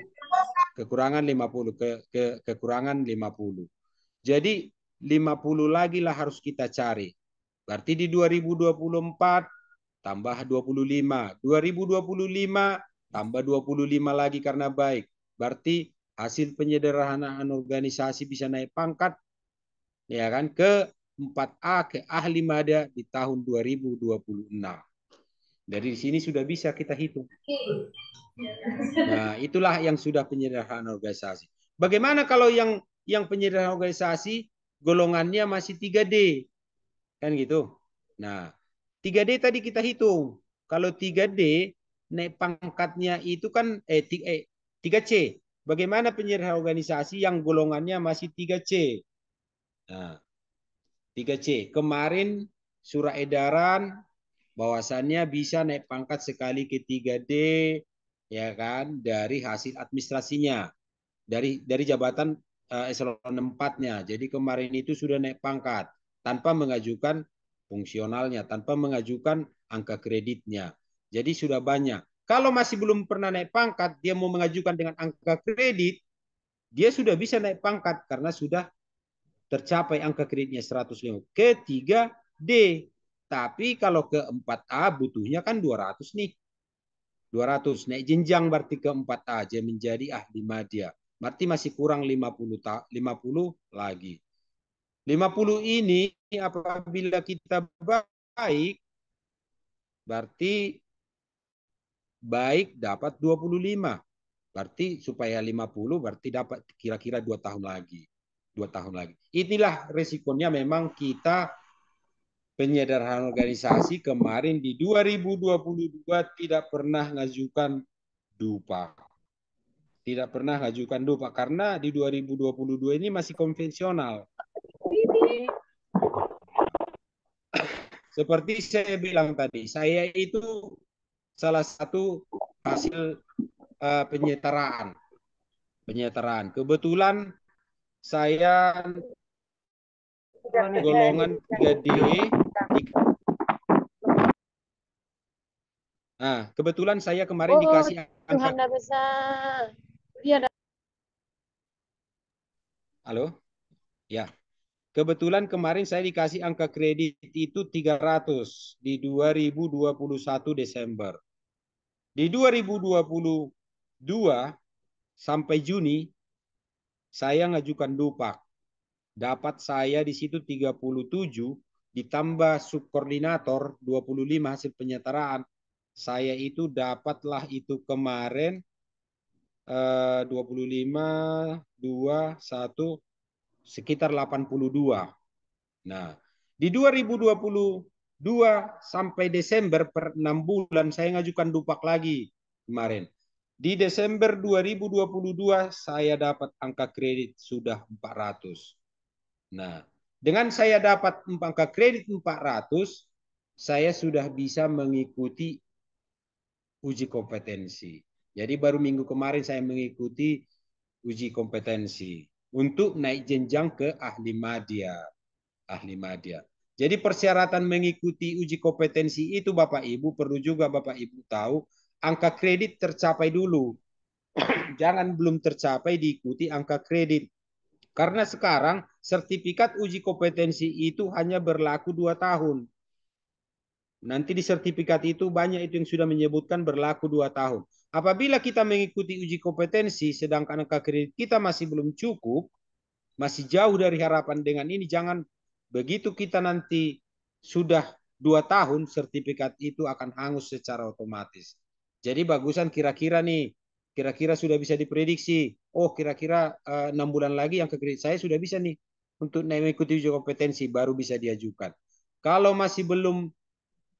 Kekurangan 50 kekurangan 50. Jadi 50 lagi lah harus kita cari. Berarti di 2024 tambah 25. 2025 tambah 25 lagi karena baik. Berarti hasil penyederhanaan organisasi bisa naik pangkat ya kan ke 4A ke ahli mada di tahun 2026. Dari sini sudah bisa kita hitung. Nah, itulah yang sudah penyederhanaan organisasi. Bagaimana kalau yang penyederhanaan organisasi golongannya masih 3D? Kan gitu. Nah, 3D tadi kita hitung. Kalau 3D naik pangkatnya itu kan 3C. Bagaimana penyederhanaan organisasi yang golongannya masih 3C? Nah, 3C. Kemarin surat edaran bahwasannya bisa naik pangkat sekali ke 3D ya kan dari hasil administrasinya dari jabatan eselon 4-nya. Jadi kemarin itu sudah naik pangkat tanpa mengajukan fungsionalnya, tanpa mengajukan angka kreditnya. Jadi sudah banyak. Kalau masih belum pernah naik pangkat, dia mau mengajukan dengan angka kredit, dia sudah bisa naik pangkat karena sudah tercapai angka kreditnya 105. Ke 3D. Tapi kalau ke 4A butuhnya kan 200 nih. 200 naik jenjang berarti ke 4A aja menjadi ahli madya. Berarti masih kurang 50 lagi. 50 ini apabila kita baik berarti baik dapat 25. Berarti supaya 50 berarti dapat kira-kira 2 tahun lagi. 2 tahun lagi. Inilah resikonya memang kita penyederhanaan organisasi kemarin di 2022 tidak pernah ngajukan dupa. Tidak pernah ngajukan dupa karena di 2022 ini masih konvensional. Seperti saya bilang tadi, saya itu salah satu hasil penyetaraan. Kebetulan saya golongan 3D. Nah, kebetulan saya kemarin dikasih angka. Halo? Ya. Kebetulan kemarin saya dikasih angka kredit itu 300 di 2021 Desember. Di 2022 sampai Juni saya ngajukan dupak. Dapat saya di situ 37 ditambah subkoordinator 25 hasil penyetaraan. Saya itu dapatlah itu kemarin 25, 2, 1, sekitar 82. Nah, di 2022 sampai Desember per 6 bulan saya ngajukan dupak lagi kemarin. Di Desember 2022 saya dapat angka kredit sudah 400. Nah, dengan saya dapat angka kredit 400, saya sudah bisa mengikuti uji kompetensi. Jadi baru minggu kemarin saya mengikuti uji kompetensi untuk naik jenjang ke ahli madya. Ahli madya. Jadi persyaratan mengikuti uji kompetensi itu Bapak Ibu perlu juga Bapak Ibu tahu angka kredit tercapai dulu. Jangan belum tercapai diikuti angka kredit. Karena sekarang sertifikat uji kompetensi itu hanya berlaku 2 tahun. Nanti di sertifikat itu banyak itu yang sudah menyebutkan berlaku 2 tahun. Apabila kita mengikuti uji kompetensi sedangkan angka kredit kita masih belum cukup, masih jauh dari harapan dengan ini, jangan begitu kita nanti sudah 2 tahun, sertifikat itu akan hangus secara otomatis. Jadi bagusan kira-kira nih, kira-kira sudah bisa diprediksi, oh kira-kira 6 bulan lagi yang ke kredit saya sudah bisa nih untuk mengikuti uji kompetensi, baru bisa diajukan. Kalau masih belum,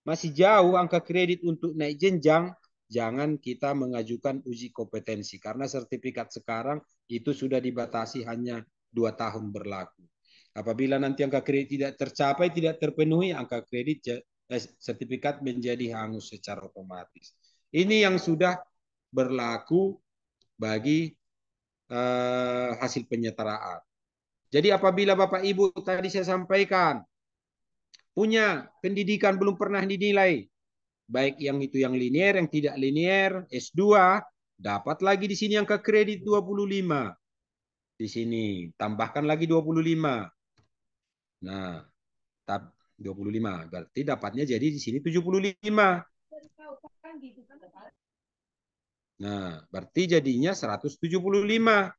masih jauh angka kredit untuk naik jenjang, jangan kita mengajukan uji kompetensi karena sertifikat sekarang itu sudah dibatasi hanya 2 tahun berlaku. Apabila nanti angka kredit tidak tercapai, tidak terpenuhi, angka kredit sertifikat menjadi hangus secara otomatis. Ini yang sudah berlaku bagi hasil penyetaraan. Jadi apabila Bapak Ibu tadi saya sampaikan punya pendidikan belum pernah dinilai, baik yang itu yang linier, yang tidak linier, S2, dapat lagi di sini angka kredit 25. Di sini tambahkan lagi 25. Nah, 25 berarti dapatnya jadi di sini 75. Nah, berarti jadinya 175.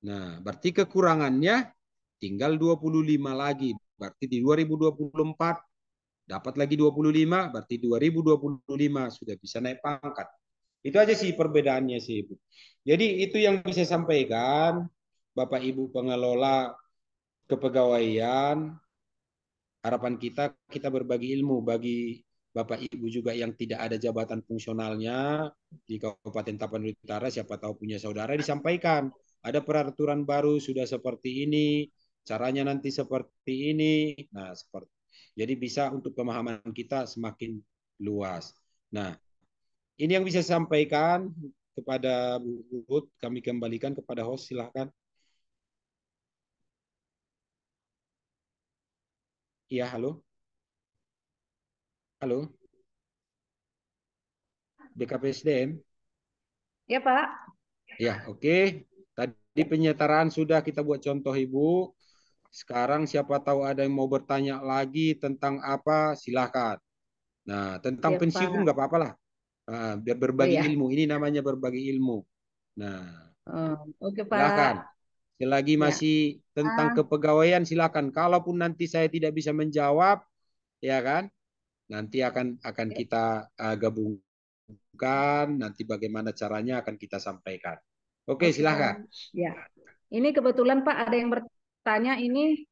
Nah, berarti kekurangannya tinggal 25 lagi. Berarti di 2024 dapat lagi 25, berarti 2025 sudah bisa naik pangkat. Itu aja sih perbedaannya sih, Ibu. Jadi itu yang bisa saya sampaikan, Bapak Ibu pengelola kepegawaian. Harapan kita berbagi ilmu bagi Bapak Ibu juga yang tidak ada jabatan fungsionalnya di Kabupaten Tapanuli Utara, siapa tahu punya saudara, disampaikan. Ada peraturan baru sudah seperti ini, caranya nanti seperti ini. Nah, seperti jadi bisa untuk pemahaman kita semakin luas. Nah, ini yang bisa saya sampaikan kepada Bu Bud. Kami kembalikan kepada host, silahkan. Iya, halo. Halo. BKPSDM. Ya, Pak. Ya, oke. Tadi penyetaraan sudah kita buat contoh, Ibu. Sekarang siapa tahu ada yang mau bertanya lagi tentang apa, silahkan. Nah, tentang Ya, pensiun Pak. nggak apa-apa lah. Biar Oh berbagi ya. ilmu. Ini namanya berbagi ilmu. Nah, Oke, silahkan. Pak. Selagi Ya. masih tentang kepegawaian, silahkan. Kalaupun nanti saya tidak bisa menjawab, ya kan? Nanti akan kita gabungkan. Nanti bagaimana caranya akan kita sampaikan. Oke, Oke, Pak. silahkan. Ya. Ini kebetulan Pak ada yang bertanya, ini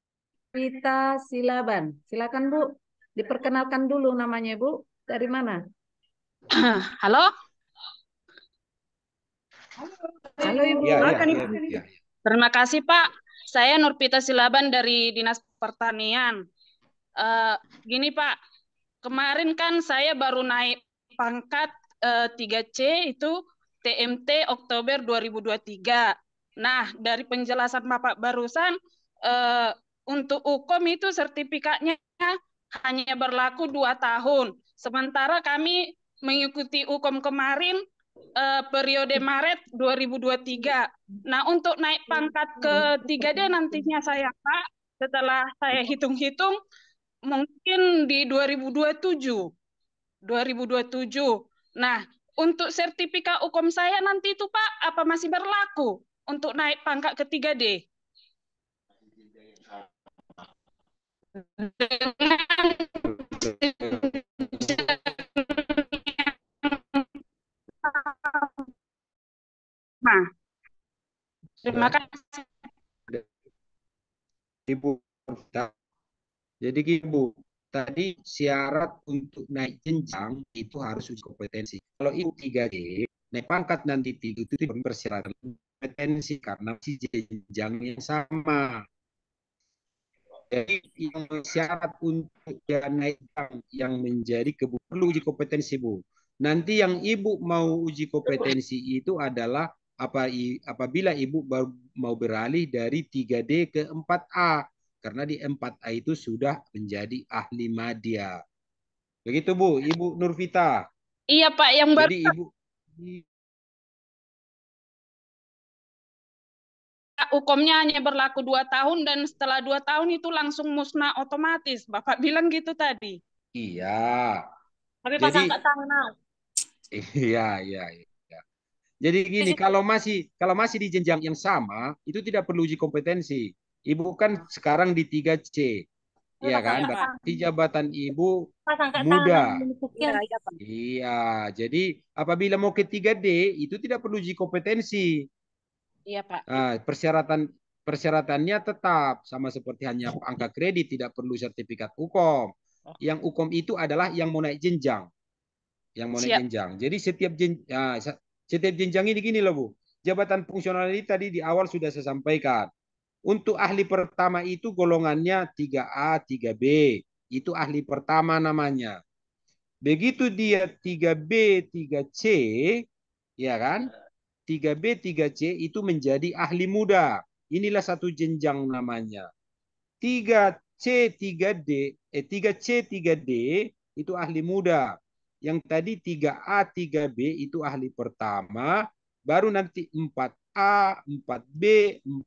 Rita Silaban. Silakan Bu, diperkenalkan dulu namanya Bu. Dari mana? Halo? Halo Ibu. Ya, ya, Silakan, ya, Ibu. ya. Terima kasih Pak. Saya Nurpita Silaban dari Dinas Pertanian. Gini Pak, kemarin kan saya baru naik pangkat 3C itu TMT Oktober 2023. Nah, dari penjelasan Bapak barusan, untuk UKOM itu sertifikatnya hanya berlaku 2 tahun. Sementara kami mengikuti UKOM kemarin periode Maret 2023. Nah, untuk naik pangkat ke 3D nantinya saya Pak, setelah saya hitung-hitung, mungkin di 2027. 2027. Nah, untuk sertifikat UKOM saya nanti itu Pak, apa masih berlaku untuk naik pangkat ke 3D? Nah, terima Sudah. kasih. Ibu. Jadi gini Bu, tadi syarat untuk naik jenjang itu harus uji kompetensi. Kalau Ibu 3D, naik pangkat nanti itu tidak persyaratan kompetensi karena si jenjang yang sama. Jadi yang syarat untuk dia naik yang menjadi perlu uji kompetensi Bu. Nanti yang Ibu mau uji kompetensi itu adalah apabila Ibu mau beralih dari 3D ke 4A. Karena di 4A itu sudah menjadi ahli madya. Begitu Bu, Ibu Nurvita. Iya Pak, yang baru. Jadi Ibu hukumnya hanya berlaku 2 tahun dan setelah 2 tahun itu langsung musnah otomatis. Bapak bilang gitu tadi. Iya. Tapi Jadi pasang ke tangan. iya. Jadi gini, kalau masih di jenjang yang sama, itu tidak perlu uji kompetensi. Ibu kan sekarang di 3C. Iya kan? Berarti jabatan Ibu muda. Iya, jadi apabila mau ke 3D itu tidak perlu uji kompetensi. Iya, Pak. Nah, persyaratannya tetap sama seperti hanya angka kredit, tidak perlu sertifikat hukum. Yang hukum itu adalah yang mau naik jenjang. Yang mau naik jenjang. Jadi setiap jenjang ini gini loh Bu. Jabatan fungsional ini tadi di awal sudah saya sampaikan. Untuk ahli pertama itu golongannya 3A, 3B. Itu ahli pertama namanya. Begitu dia 3B, 3C, ya kan? 3B, 3C itu menjadi ahli muda. Inilah satu jenjang namanya. 3C, 3D, 3C, 3D itu ahli muda. Yang tadi 3A, 3B itu ahli pertama, baru nanti 4A, 4B,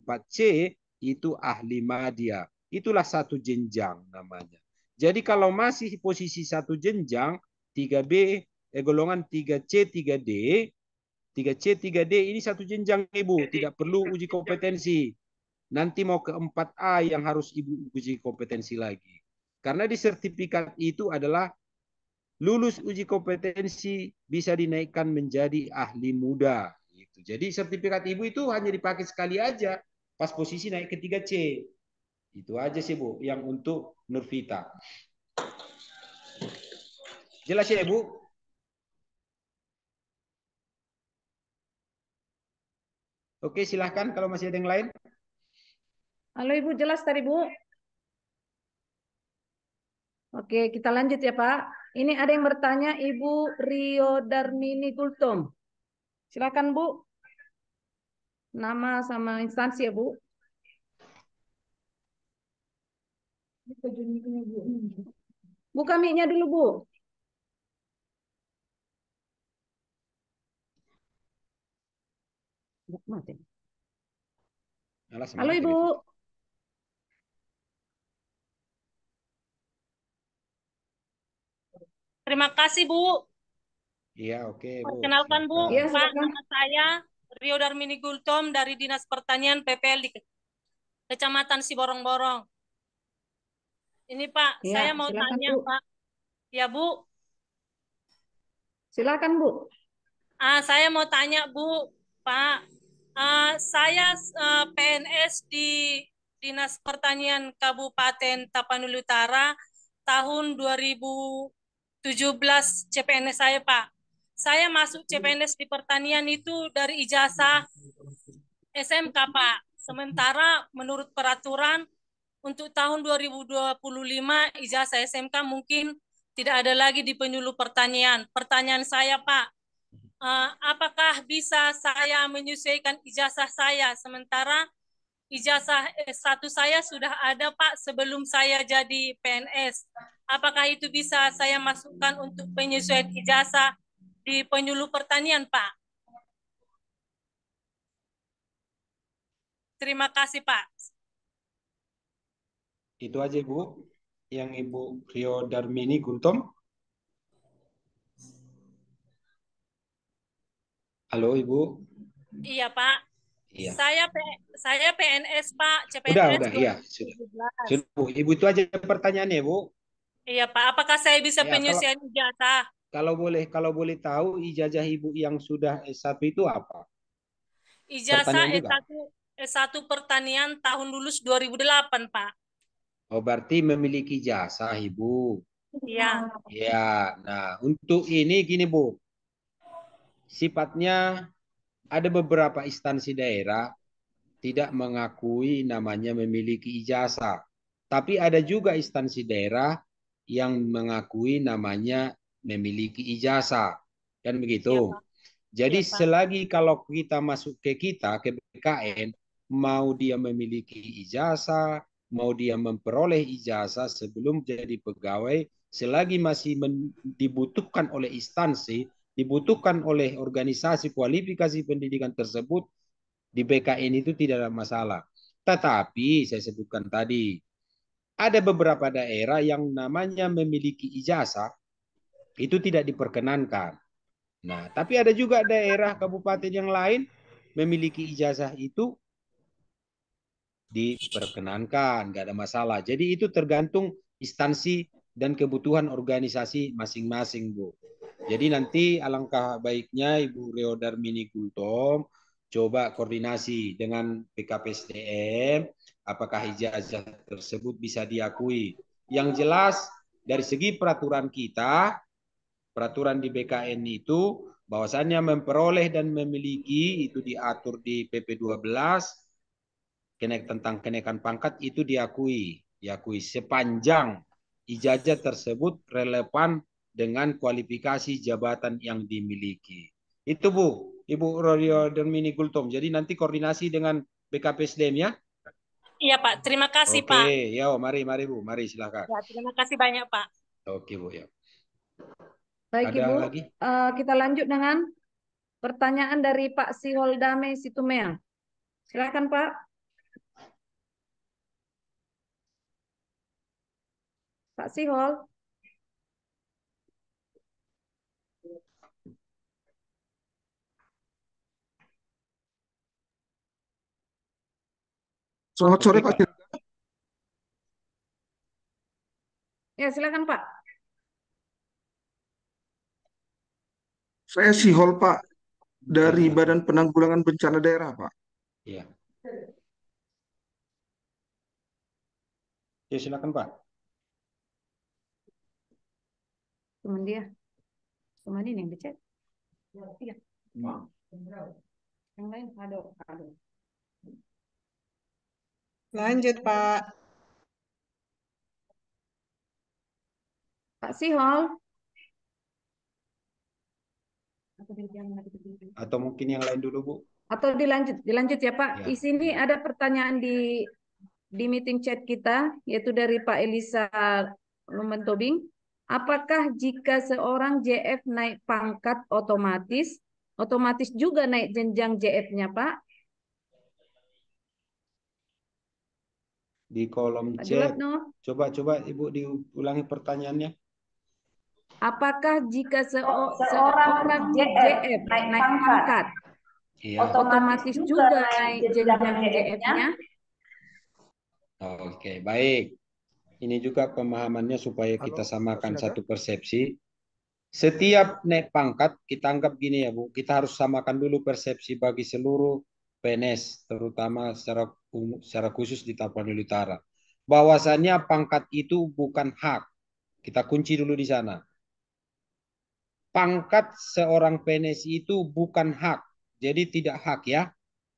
4C itu ahli madya. Itulah satu jenjang namanya. Jadi kalau masih posisi satu jenjang, 3B, golongan 3C, 3D, 3C, 3D ini satu jenjang Ibu, tidak perlu uji kompetensi. Nanti mau ke 4A yang harus Ibu uji kompetensi lagi. Karena di sertifikat itu adalah lulus uji kompetensi bisa dinaikkan menjadi ahli muda. Gitu. Jadi sertifikat Ibu itu hanya dipakai sekali aja pas posisi naik ke 3C. Itu aja sih Bu, yang untuk Nurvita. Jelas ya Ibu? Oke, silahkan kalau masih ada yang lain. Halo Ibu, jelas tadi Bu? Oke, kita lanjut ya Pak. Ini ada yang bertanya Ibu Rio Darmini Gultom. Silakan Bu. Nama sama instansi ya Bu. Buka mic-nya dulu Bu. Halo Ibu. Terima kasih Bu. Iya, oke Bu. Perkenalkan Bu, Ya, Pak, nama saya Rio Darmini Gultom dari Dinas Pertanian PPL di Kecamatan Siborong-Borong. Ini Pak, ya, saya mau tanya Bu. Pak. Ya Bu. Silakan Bu. Saya mau tanya Bu, Pak. Saya PNS di Dinas Pertanian Kabupaten Tapanuli Utara tahun 2017 CPNS saya Pak. Saya masuk CPNS di pertanian itu dari ijazah SMK Pak. Sementara menurut peraturan untuk tahun 2025 ijazah SMK mungkin tidak ada lagi di penyuluh pertanian. Pertanyaan saya Pak, apakah bisa saya menyesuaikan ijazah saya sementara ijazah S1 saya sudah ada Pak sebelum saya jadi PNS. Apakah itu bisa saya masukkan untuk penyesuaian ijazah di penyuluh pertanian Pak? Terima kasih Pak. Itu aja Bu, yang Ibu Rio Darmini Gultom. Halo Ibu. Iya Pak. Iya. Saya PNS Pak, CPNS. Udah, iya. Sudah Bu, Ibu itu aja pertanyaannya Bu. Iya Pak, apakah saya bisa penyesuaian ijazah? Kalau boleh tahu ijazah Ibu yang sudah S1 itu apa? Ijazah Pertanian juga. S1 pertanian tahun lulus 2008, Pak. Oh, berarti memiliki jasa, Ibu. Iya. Ya, nah untuk ini gini Bu, sifatnya ada beberapa instansi daerah tidak mengakui namanya memiliki ijazah. Tapi ada juga instansi daerah yang mengakui namanya memiliki ijazah. Kan Iya, begitu. Pak. Jadi Iya, Pak. selagi kalau kita masuk ke BKN, mau dia memiliki ijazah, mau dia memperoleh ijazah sebelum jadi pegawai, selagi masih dibutuhkan oleh instansi, dibutuhkan oleh organisasi kualifikasi pendidikan tersebut, di BKN itu tidak ada masalah. Tetapi saya sebutkan tadi, ada beberapa daerah yang namanya memiliki ijazah, itu tidak diperkenankan. Nah, tapi ada juga daerah kabupaten yang lain memiliki ijazah itu diperkenankan, nggak ada masalah. Jadi itu tergantung instansi dan kebutuhan organisasi masing-masing, Bu. Jadi nanti alangkah baiknya Ibu Rio Darmini Gultom coba koordinasi dengan BKPSDM, apakah ijazah tersebut bisa diakui. Yang jelas dari segi peraturan kita, peraturan di BKN itu bahwasannya memperoleh dan memiliki itu diatur di PP 12 tentang kenaikan pangkat itu diakui sepanjang ijazah tersebut relevan dengan kualifikasi jabatan yang dimiliki. Itu Bu, Ibu Rodio Dermini Gultom. Jadi nanti koordinasi dengan BKPSDM ya. Iya, Pak. Terima kasih, Pak. Oke, ya mari Bu, mari silakan. Ya, terima kasih banyak, Pak. Oke Bu ya. Baik Ada Ibu, lagi? Kita lanjut dengan pertanyaan dari Pak Siholdame Situmeang. Silakan Pak. Pak Sihol. Selamat sore Pak. Ya, silakan Pak. Saya Sihol Pak dari Badan Penanggulangan Bencana Daerah Pak. Iya. Ya silakan Pak. Cuman dia. Cuman ini yang dicek. Iya. Yang lain ada. Lanjut, Pak. Pak Sihol. Atau mungkin yang lain dulu Bu. Atau dilanjut ya Pak. Ya. Di sini ada pertanyaan di meeting chat kita, yaitu dari Pak Elisa Lumentobing. Apakah jika seorang JF naik pangkat otomatis juga naik jenjang JF-nya Pak? Di kolom Pak chat. Julatno. Coba Ibu diulangi pertanyaannya. Apakah jika seorang JF naik pangkat, otomatis juga naik jenjang JF-nya? Oke, baik. Ini juga pemahamannya supaya kita samakan satu persepsi. Setiap naik pangkat, kita anggap gini ya Bu, kita harus samakan dulu persepsi bagi seluruh PNS, terutama secara khusus di Tapanuli Utara. Bahwasannya pangkat itu bukan hak. Kita kunci dulu di sana. Pangkat seorang PNS itu bukan hak. Jadi tidak hak ya.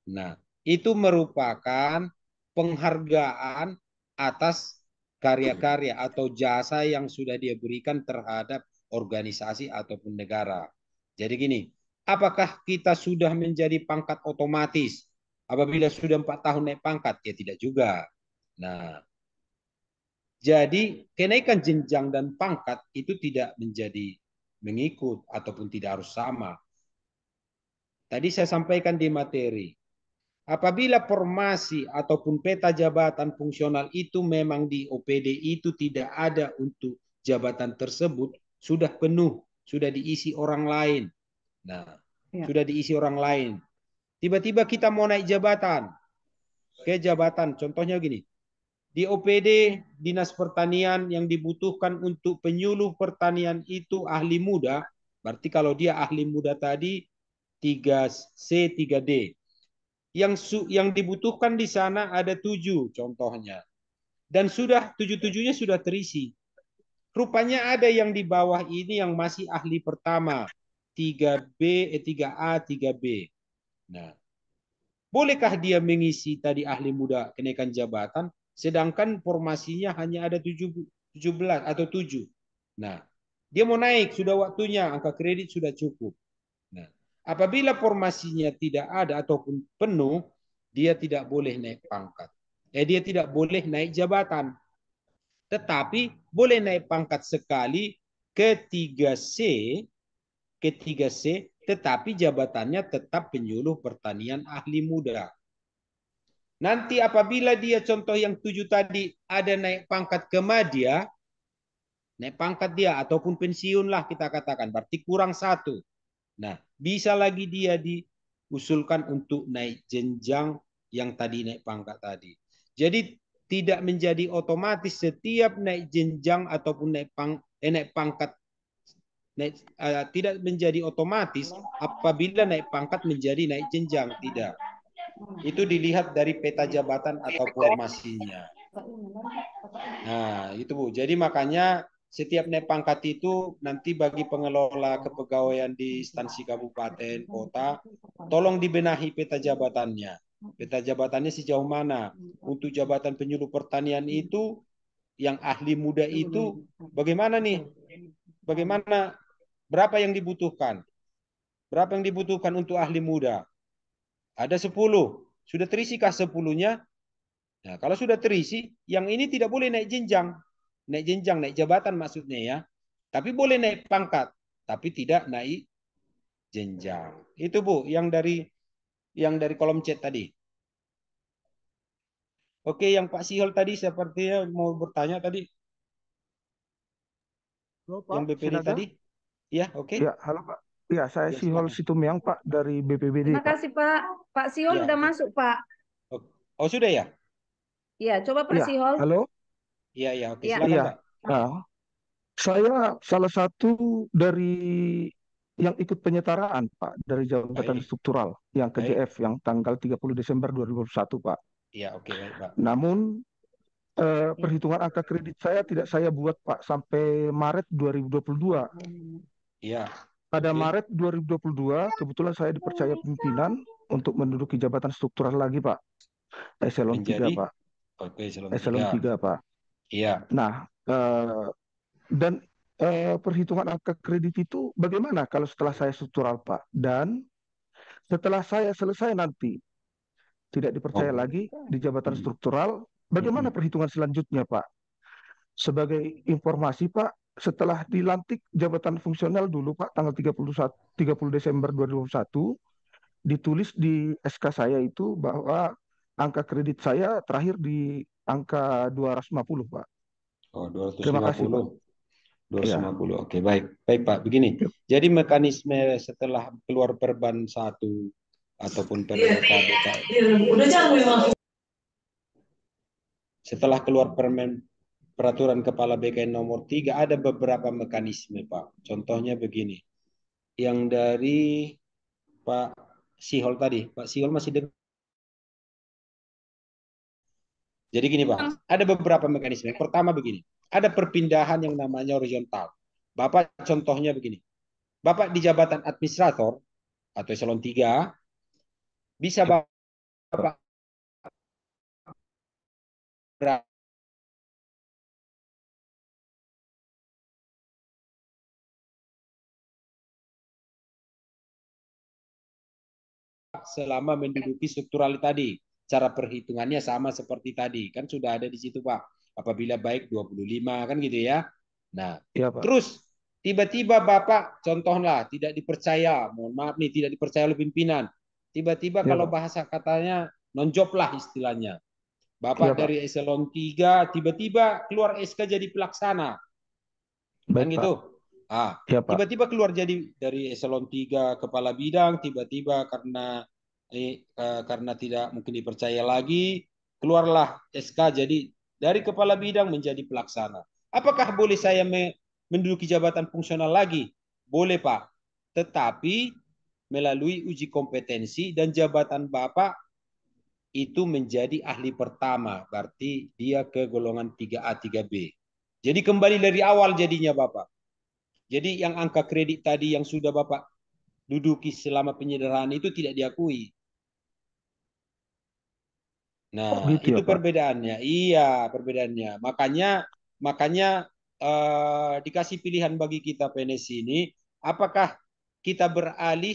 Nah, itu merupakan penghargaan atas karya-karya atau jasa yang sudah dia berikan terhadap organisasi ataupun negara. Jadi gini, apakah kita sudah menjadi pangkat otomatis apabila sudah 4 tahun naik pangkat? Ya tidak juga. Nah, jadi kenaikan jenjang dan pangkat itu tidak menjadi mengikut ataupun tidak harus sama. Tadi saya sampaikan di materi. Apabila formasi ataupun peta jabatan fungsional itu memang di OPD itu tidak ada untuk jabatan tersebut, sudah penuh, sudah diisi orang lain. Nah, sudah diisi orang lain. Tiba-tiba kita mau naik jabatan. Ke jabatan, contohnya gini. Di OPD Dinas Pertanian yang dibutuhkan untuk penyuluh pertanian itu ahli muda. Berarti kalau dia ahli muda tadi 3C, 3D. Yang dibutuhkan di sana ada 7 contohnya. Dan sudah 7-7-nya sudah terisi. Rupanya ada yang di bawah ini yang masih ahli pertama. 3B, 3A, 3B. Nah, bolehkah dia mengisi tadi ahli muda kenaikan jabatan, sedangkan formasinya hanya ada 17 atau 7. Nah, dia mau naik, sudah waktunya, angka kredit sudah cukup. Nah, apabila formasinya tidak ada ataupun penuh, dia tidak boleh naik pangkat. Dia tidak boleh naik jabatan. Tetapi boleh naik pangkat sekali ke 3C, tetapi jabatannya tetap penyuluh pertanian ahli muda. Nanti apabila dia contoh yang 7 tadi ada naik pangkat ke madya, naik pangkat dia ataupun pensiun lah kita katakan, berarti kurang 1. Nah, bisa lagi dia diusulkan untuk naik jenjang yang tadi naik pangkat tadi. Jadi tidak menjadi otomatis setiap naik jenjang ataupun naik pangkat tidak menjadi otomatis apabila naik pangkat menjadi naik jenjang, tidak. Itu dilihat dari peta jabatan atau formasinya. Nah, itu Bu. Jadi makanya setiap naik pangkat itu nanti bagi pengelola kepegawaian di instansi kabupaten, kota, tolong dibenahi peta jabatannya. Peta jabatannya sejauh mana? Untuk jabatan penyuluh pertanian itu, yang ahli muda itu bagaimana nih? Bagaimana? Berapa yang dibutuhkan? Berapa yang dibutuhkan untuk ahli muda? Ada 10. Sudah terisikah 10-nya? Nah, kalau sudah terisi, yang ini tidak boleh naik jenjang. Naik jenjang, naik jabatan maksudnya ya. Tapi boleh naik pangkat, tapi tidak naik jenjang. Itu Bu, yang dari kolom chat tadi. Oke, yang Pak Sihol tadi sepertinya mau bertanya tadi. Halo, Pak, Yang BPD silakan. tadi. Ya, oke. Ya, halo Pak. Ya, saya Ya, Sihol silakan. Situmiang Pak dari BPBD Terima Pak. kasih Pak. Pak Sihol Ya, udah oke. masuk Pak. Oh, sudah ya? Ya, coba Pak Ya, Sihol. halo. Iya, oke. Ya. Silakan, Iya. Pak. Nah, saya salah satu dari yang ikut penyetaraan Pak dari jabatan Baik. struktural yang ke Baik. JF yang tanggal 30 Desember 2021 Pak. Iya, oke, baik, Pak. Namun perhitungan angka kredit saya tidak saya buat Pak sampai Maret 2022. Iya. Pada Oke. Maret 2022 kebetulan saya dipercaya pimpinan untuk menduduki jabatan struktural lagi Pak. Eselon 3 Menjadi Pak. oke, Eselon 3 Pak. Iya. Nah, dan perhitungan angka kredit itu bagaimana kalau setelah saya struktural Pak? Dan setelah saya selesai nanti tidak dipercaya lagi di jabatan struktural, bagaimana perhitungan selanjutnya Pak? Sebagai informasi Pak, setelah dilantik jabatan fungsional dulu Pak tanggal 30 Desember 2021 ditulis di SK saya itu bahwa angka kredit saya terakhir di angka 250 Pak. Oh, Terima kasih Pak. 250. Oke, baik. Baik, Pak. Begini. Jadi mekanisme setelah keluar perban 1 ataupun setelah keluar peraturan kepala BKN nomor 3 ada beberapa mekanisme, Pak. Contohnya begini. Yang dari Pak Sihol tadi. Pak Sihol masih dengar? Jadi gini Pak, ada beberapa mekanisme. Yang pertama begini, ada perpindahan yang namanya horizontal. Bapak contohnya begini, Bapak di jabatan administrator atau eselon 3, bisa Bapak selama menduduki struktural tadi. Cara perhitungannya sama seperti tadi. Kan sudah ada di situ Pak. Apabila baik 25 kan gitu ya. Nah, ya, Pak. Terus tiba-tiba Bapak contohlah tidak dipercaya. Mohon maaf nih, tidak dipercaya oleh pimpinan. Tiba-tiba Ya, kalau Pak. bahasa katanya nonjob lah istilahnya. Bapak Ya, Pak. dari eselon 3 tiba-tiba keluar SK jadi pelaksana. Kan Baik, gitu. Pak. Ya, Pak. Tiba-tiba keluar jadi dari eselon 3 kepala bidang, tiba-tiba karena tidak mungkin dipercaya lagi, keluarlah SK jadi dari kepala bidang menjadi pelaksana. Apakah boleh saya menduduki jabatan fungsional lagi? Boleh, Pak. Tetapi melalui uji kompetensi dan jabatan Bapak itu menjadi ahli pertama, berarti dia ke golongan 3A, 3B. Jadi kembali dari awal jadinya Bapak. Jadi yang angka kredit tadi yang sudah Bapak duduki selama penyederhanaan itu tidak diakui. Nah, gitu ya, itu Pak. perbedaannya. Iya, perbedaannya. Makanya dikasih pilihan bagi kita PNS ini, apakah kita beralih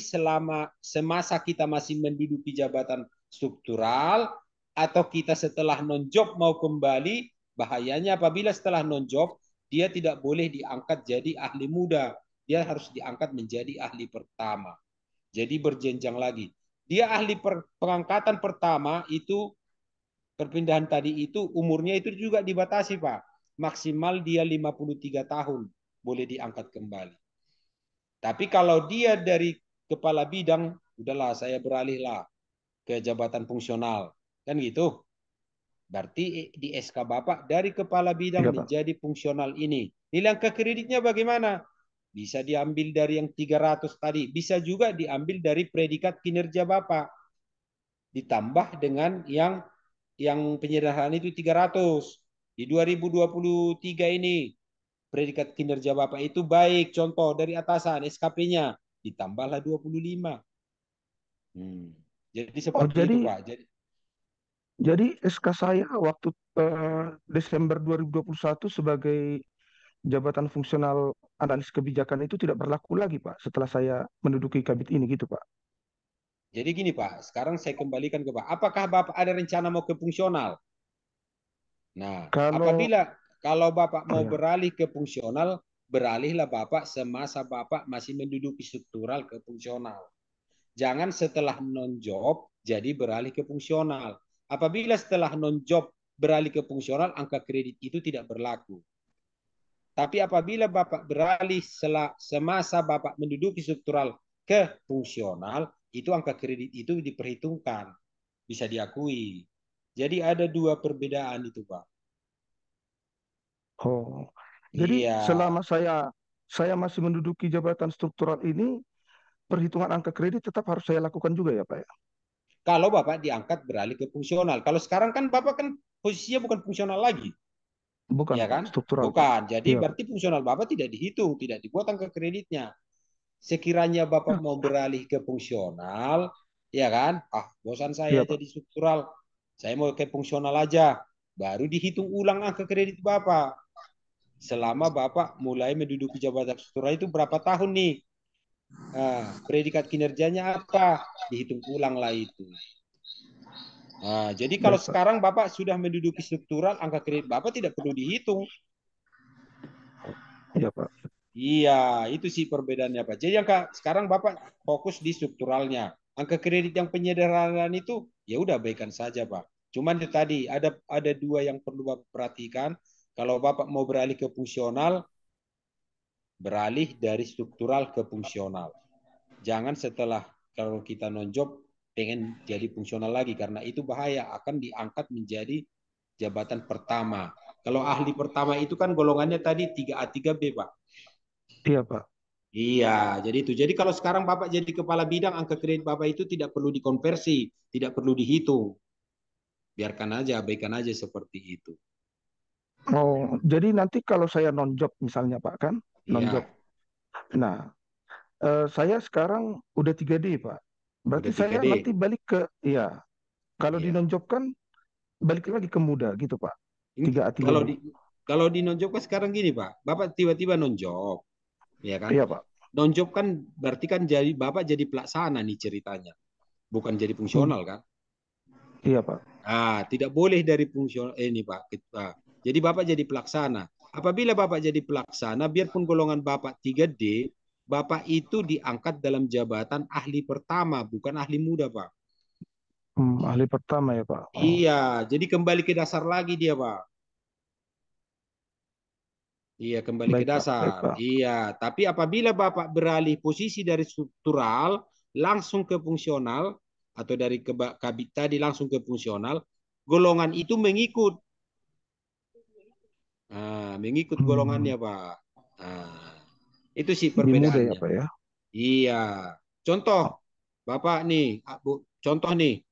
semasa kita masih menduduki jabatan struktural, atau kita setelah non-job mau kembali. Bahayanya apabila setelah non-job dia tidak boleh diangkat jadi ahli muda, dia harus diangkat menjadi ahli pertama. Jadi berjenjang lagi. Dia ahli pengangkatan pertama itu, perpindahan tadi itu umurnya itu juga dibatasi, Pak. Maksimal dia 53 tahun boleh diangkat kembali. Tapi kalau dia dari kepala bidang, udahlah saya beralihlah ke jabatan fungsional. Kan gitu. Berarti di SK Bapak dari kepala bidang Iya, Pak. menjadi fungsional ini. Nilai angka kreditnya bagaimana? Bisa diambil dari yang 300 tadi. Bisa juga diambil dari predikat kinerja Bapak. Ditambah dengan yang penyederhanaan itu 300. Di 2023 ini predikat kinerja Bapak itu baik, contoh dari atasan SKP-nya ditambahlah 25. Jadi Oh, seperti itu Pak. jadi SK saya waktu Desember 2021 sebagai jabatan fungsional analis kebijakan itu tidak berlaku lagi, Pak, setelah saya menduduki kabit ini gitu, Pak. Jadi gini Pak, sekarang saya kembalikan ke Pak. Apakah Bapak ada rencana mau ke fungsional? Nah, kalau Bapak mau beralih ke fungsional, beralihlah Bapak semasa Bapak masih menduduki struktural ke fungsional. Jangan setelah non-job jadi beralih ke fungsional. Apabila setelah non-job beralih ke fungsional, angka kredit itu tidak berlaku. Tapi apabila Bapak beralih semasa Bapak menduduki struktural ke fungsional, itu angka kredit itu diperhitungkan, bisa diakui. Jadi ada dua perbedaan itu, Pak. Oh, jadi Iya. selama saya masih menduduki jabatan struktural ini, perhitungan angka kredit tetap harus saya lakukan juga ya, Pak ya? Kalau Bapak diangkat beralih ke fungsional. Kalau sekarang kan Bapak kan posisinya bukan fungsional lagi. Bukan, Ya Pak, kan? struktural, Bukan. Pak. Jadi Iya, berarti fungsional Bapak tidak dihitung, tidak dibuat angka kreditnya. Sekiranya Bapak mau beralih ke fungsional, ya kan? Bosan saya iya, Pak. jadi struktural. Saya mau ke fungsional aja. Baru dihitung ulang angka kredit Bapak. Selama Bapak mulai menduduki jabatan struktural itu berapa tahun nih? Predikat kinerjanya apa? Dihitung ulang lah itu. Jadi kalau Baik, Pak. sekarang Bapak sudah menduduki struktural, angka kredit Bapak tidak perlu dihitung. Iya, Pak. Iya, itu sih perbedaannya Pak. Jadi sekarang Bapak fokus di strukturalnya. Angka kredit yang penyederhanaan itu ya udah baikkan saja Pak. Cuman itu tadi ada dua yang perlu Bapak perhatikan. Kalau Bapak mau beralih ke fungsional, beralih dari struktural ke fungsional. Jangan setelah kalau kita non-job pengen jadi fungsional lagi, karena itu bahaya, akan diangkat menjadi jabatan pertama. Kalau ahli pertama itu kan golongannya tadi 3A 3B Pak. Iya, Pak. Iya, jadi itu. Jadi kalau sekarang Bapak jadi kepala bidang, angka kredit Bapak itu tidak perlu dikonversi, tidak perlu dihitung. Biarkan aja, abaikan aja seperti itu. Oh, jadi nanti kalau saya non-job misalnya, Pak, kan? Non-job. Iya. Nah, saya sekarang udah 3D, Pak. Berarti Udah saya 3D. nanti balik ke, iya. Kalau di Iya. non-job kan balik lagi ke muda gitu, Pak. 3A, 3B. Kalau di non-job kan sekarang gini Pak, Bapak tiba-tiba non-job, ya kan? Iya, Pak. Non-job kan berarti kan jadi Bapak jadi pelaksana nih ceritanya, bukan jadi fungsional kan? Iya, Pak. Tidak boleh dari fungsional ini Pak. Jadi Bapak jadi pelaksana. Apabila Bapak jadi pelaksana, biarpun golongan Bapak 3D, Bapak itu diangkat dalam jabatan ahli pertama, bukan ahli muda Pak. Ahli pertama ya Pak. Oh. Iya, jadi kembali ke dasar lagi dia Pak. Iya, kembali Baik, ke dasar. Pak. Baik, Pak. Iya, tapi apabila Bapak beralih posisi dari struktural langsung ke fungsional, atau dari kabit tadi langsung ke fungsional, golongan itu mengikut. Mengikut golongannya Pak. Itu sih perbedaannya. Muda ya Pak ya. Iya. Contoh, Bapak nih, contoh nih,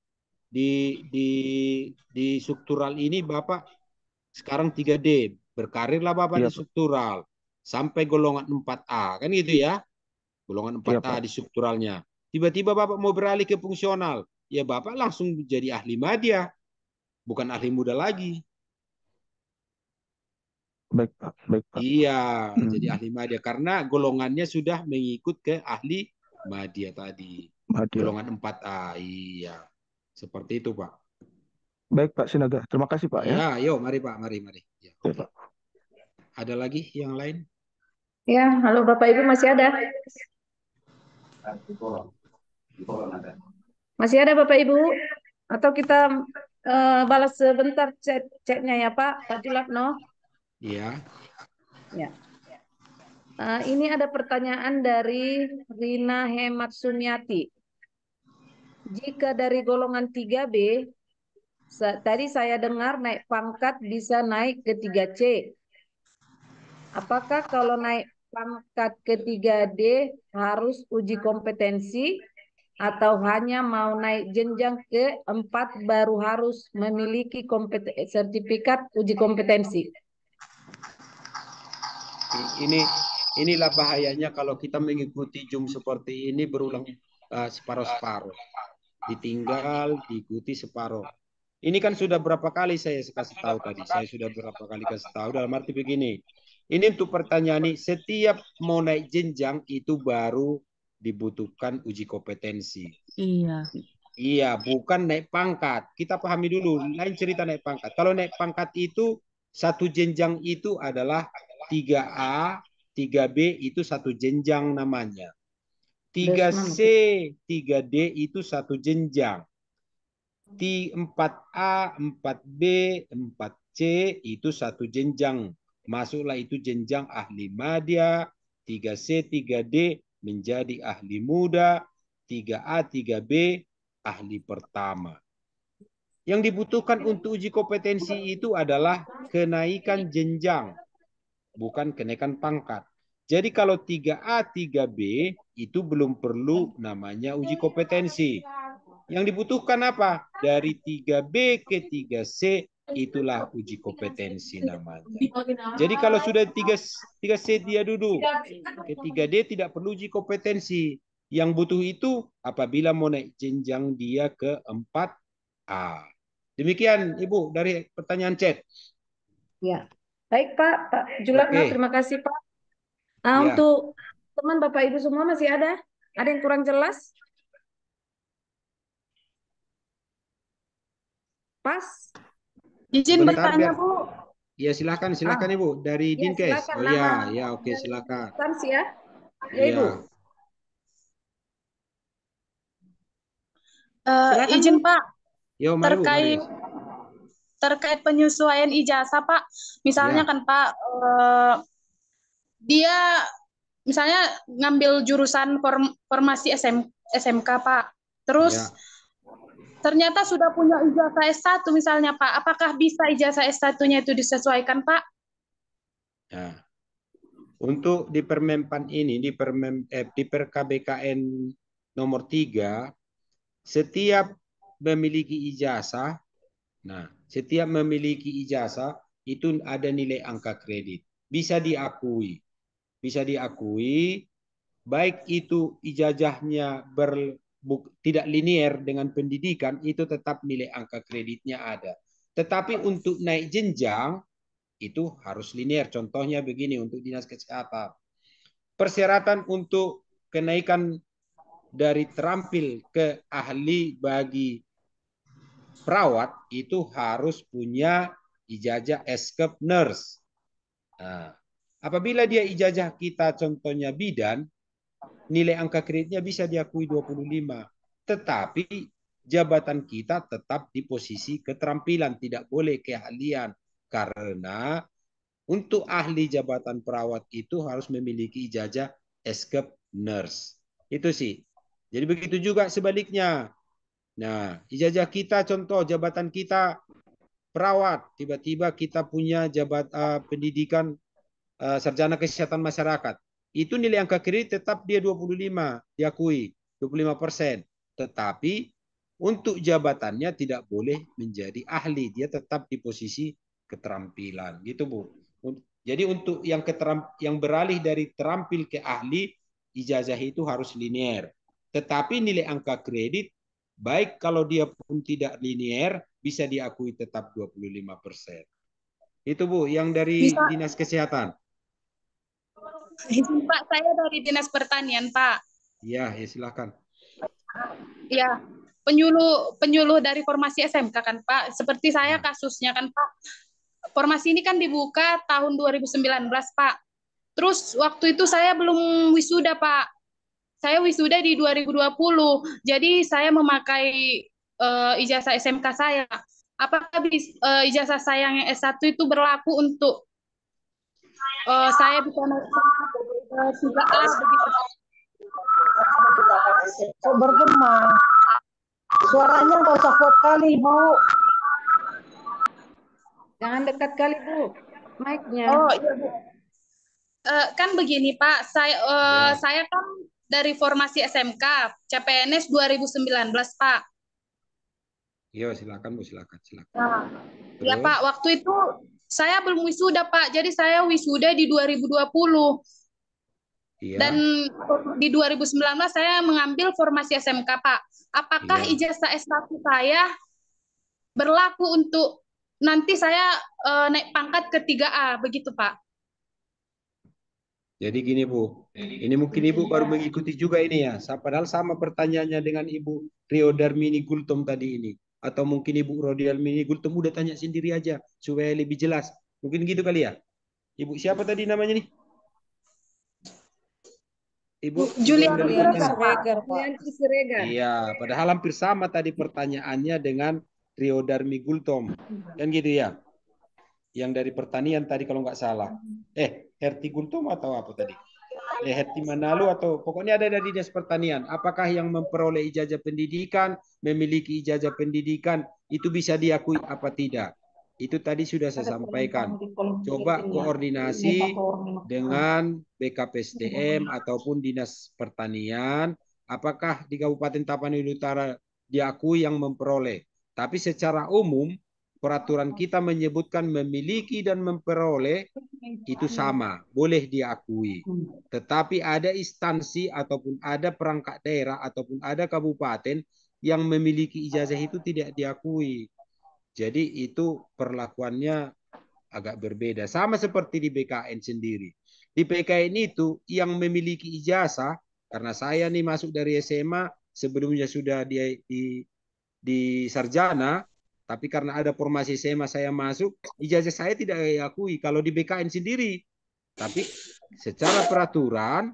di struktural ini Bapak sekarang 3D, berkarirlah Bapak Iya, di Pak. struktural sampai golongan 4A, kan gitu ya. Golongan Iya, 4A Pak. di strukturalnya. Tiba-tiba Bapak mau beralih ke fungsional, ya Bapak langsung jadi ahli madya, bukan ahli muda lagi. Baik, Pak. Baik, Pak. Iya, jadi ahli madya karena golongannya sudah mengikut ke ahli madya tadi. Madya. Golongan 4A. Iya. Seperti itu, Pak. Baik, Pak Sinaga. Terima kasih, Pak ya. Ya, yuk mari Pak, mari. Ya, Oke, oke. Pak. Ada lagi yang lain? Ya, halo Bapak Ibu masih ada? Masih ada Bapak Ibu? Atau kita balas sebentar chatnya ya Pak Julatno? Iya. Ya. Ini ada pertanyaan dari Rina Hemat Sumiati. Jika dari golongan 3B, tadi saya dengar naik pangkat bisa naik ke 3C. Apakah kalau naik pangkat ke 3D harus uji kompetensi atau hanya mau naik jenjang ke 4 baru harus memiliki sertifikat uji kompetensi? Inilah bahayanya kalau kita mengikuti Zoom seperti ini berulang separuh-separuh. Ditinggal, diikuti separuh. Ini kan sudah berapa kali saya kasih tahu tadi. Saya sudah berapa kali kasih tahu dalam arti begini. Ini untuk pertanyaan ini, setiap mau naik jenjang itu baru dibutuhkan uji kompetensi. Iya. Iya, bukan naik pangkat. Kita pahami dulu, lain cerita naik pangkat. Kalau naik pangkat itu, satu jenjang itu adalah 3A, 3B itu satu jenjang namanya. 3C, 3D itu satu jenjang. 4A, 4B, 4C itu satu jenjang. Masuklah itu jenjang ahli madya, 3C, 3D menjadi ahli muda, 3A, 3B ahli pertama. Yang dibutuhkan untuk uji kompetensi itu adalah kenaikan jenjang, bukan kenaikan pangkat. Jadi kalau 3A, 3B itu belum perlu namanya uji kompetensi. Yang dibutuhkan apa? Dari 3B ke 3C itulah uji kompetensi namanya. Jadi kalau sudah 3C dia duduk, ke 3D tidak perlu uji kompetensi. Yang butuh itu apabila mau naik jenjang dia ke 4A. Demikian Ibu dari pertanyaan chat. Ya, baik Pak Julatno, terima kasih Pak. Nah, Ya. untuk teman Bapak Ibu semua masih ada? Ada yang kurang jelas? Pas? Izin Bentar, bertanya, biar. Bu. Ya silakan Ibu dari Ya, Dinkes. silakan Oh nama ya, oke silakan. instansi ya. Ya Iya. Ibu. Silakan, Izin Bu. Pak, Yo, mari, Bu, mari. terkait penyesuaian ijazah Pak. Misalnya Ya. kan Pak, dia misalnya ngambil jurusan formasi SMK Pak. Terus Ya. ternyata sudah punya ijazah S1 misalnya Pak. Apakah bisa ijazah S1-nya itu disesuaikan Pak? Nah, untuk di Permenpan ini, di PerKBKN nomor 3, setiap memiliki ijazah, setiap memiliki ijazah itu ada nilai angka kredit. Bisa diakui. Bisa diakui, baik itu ijazahnya tidak linier dengan pendidikan, itu tetap nilai angka kreditnya ada. Tetapi untuk naik jenjang, itu harus linier. Contohnya begini untuk dinas kesehatan. Persyaratan untuk kenaikan dari terampil ke ahli bagi perawat itu harus punya ijazah eskep nurse. Nah, apabila dia ijazah kita contohnya bidan, nilai angka kreditnya bisa diakui 25. Tetapi jabatan kita tetap di posisi keterampilan, tidak boleh keahlian. Karena untuk ahli jabatan perawat itu harus memiliki ijazah eskep nurse. Itu sih. Jadi begitu juga sebaliknya. Nah, ijazah kita contoh jabatan kita perawat, tiba-tiba kita punya pendidikan sarjana kesehatan masyarakat. Itu nilai angka kredit tetap dia 25 diakui, 25%. Tetapi Untuk jabatannya tidak boleh menjadi ahli, dia tetap di posisi keterampilan, gitu Bu. Jadi untuk yang beralih dari terampil ke ahli, ijazah itu harus linear. Tetapi nilai angka kredit, baik kalau dia pun tidak linear, bisa diakui tetap 25%. Itu Bu, yang dari Bisa, Dinas Kesehatan. izin Pak, saya dari Dinas Pertanian, Pak. Ya, ya silakan. Ya, penyuluh dari formasi SMK kan, Pak. Seperti saya Ya. kasusnya kan, Pak. Formasi ini kan dibuka tahun 2019, Pak. Terus waktu itu saya belum wisuda, Pak. Saya wisuda di 2020. Jadi saya memakai ijazah SMK saya. Apakah ijazah saya yang S1 itu berlaku untuk saya bisa naik 3A begitu? Kok bergema? Suaranya nggak usah kuat kali, Bu. Jangan dekat kali, Bu. Mic-nya. Oh iya, Bu. Kan begini Pak, saya kan dari formasi SMK, CPNS 2019 Pak. Iya, silakan Bu, silakan. Nah, ya Pak, waktu itu saya belum wisuda Pak, jadi saya wisuda di 2020. Iya. Dan di 2019 saya mengambil formasi SMK Pak. Apakah ijazah S1 saya berlaku untuk nanti saya naik pangkat ke 3A, begitu Pak? Jadi gini Bu, ini mungkin Ibu baru mengikuti juga ini ya. Padahal sama pertanyaannya dengan Ibu Rio Darmini Gultom tadi ini. Atau mungkin Ibu Rodi Darmini Gultom udah tanya sendiri aja supaya lebih jelas. Mungkin gitu kali ya. Ibu siapa tadi namanya nih? Ibu Julianti Siregar. Iya, padahal hampir sama tadi pertanyaannya dengan Rio Darmi Gultom. Kan gitu ya. Yang dari pertanian tadi kalau nggak salah. Herti Gultom atau apa tadi? Herti Manalu atau pokoknya ada dari Dinas Pertanian. Apakah yang memperoleh ijazah pendidikan, memiliki ijazah pendidikan, itu bisa diakui apa tidak? Itu tadi sudah saya sampaikan. Coba koordinasi dengan BKPSDM ataupun Dinas Pertanian. Apakah di Kabupaten Tapanuli Utara diakui yang memperoleh? Tapi secara umum, peraturan kita menyebutkan memiliki dan memperoleh itu sama, boleh diakui. Tetapi ada instansi ataupun ada perangkat daerah ataupun ada kabupaten yang memiliki ijazah itu tidak diakui. Jadi itu perlakuannya agak berbeda. Sama seperti di BKN sendiri. Di BKN itu yang memiliki ijazah, karena saya nih masuk dari SMA, sebelumnya sudah di sarjana, tapi karena ada formasi SMA saya masuk, ijazah saya tidak diakui kalau di BKN sendiri. Tapi secara peraturan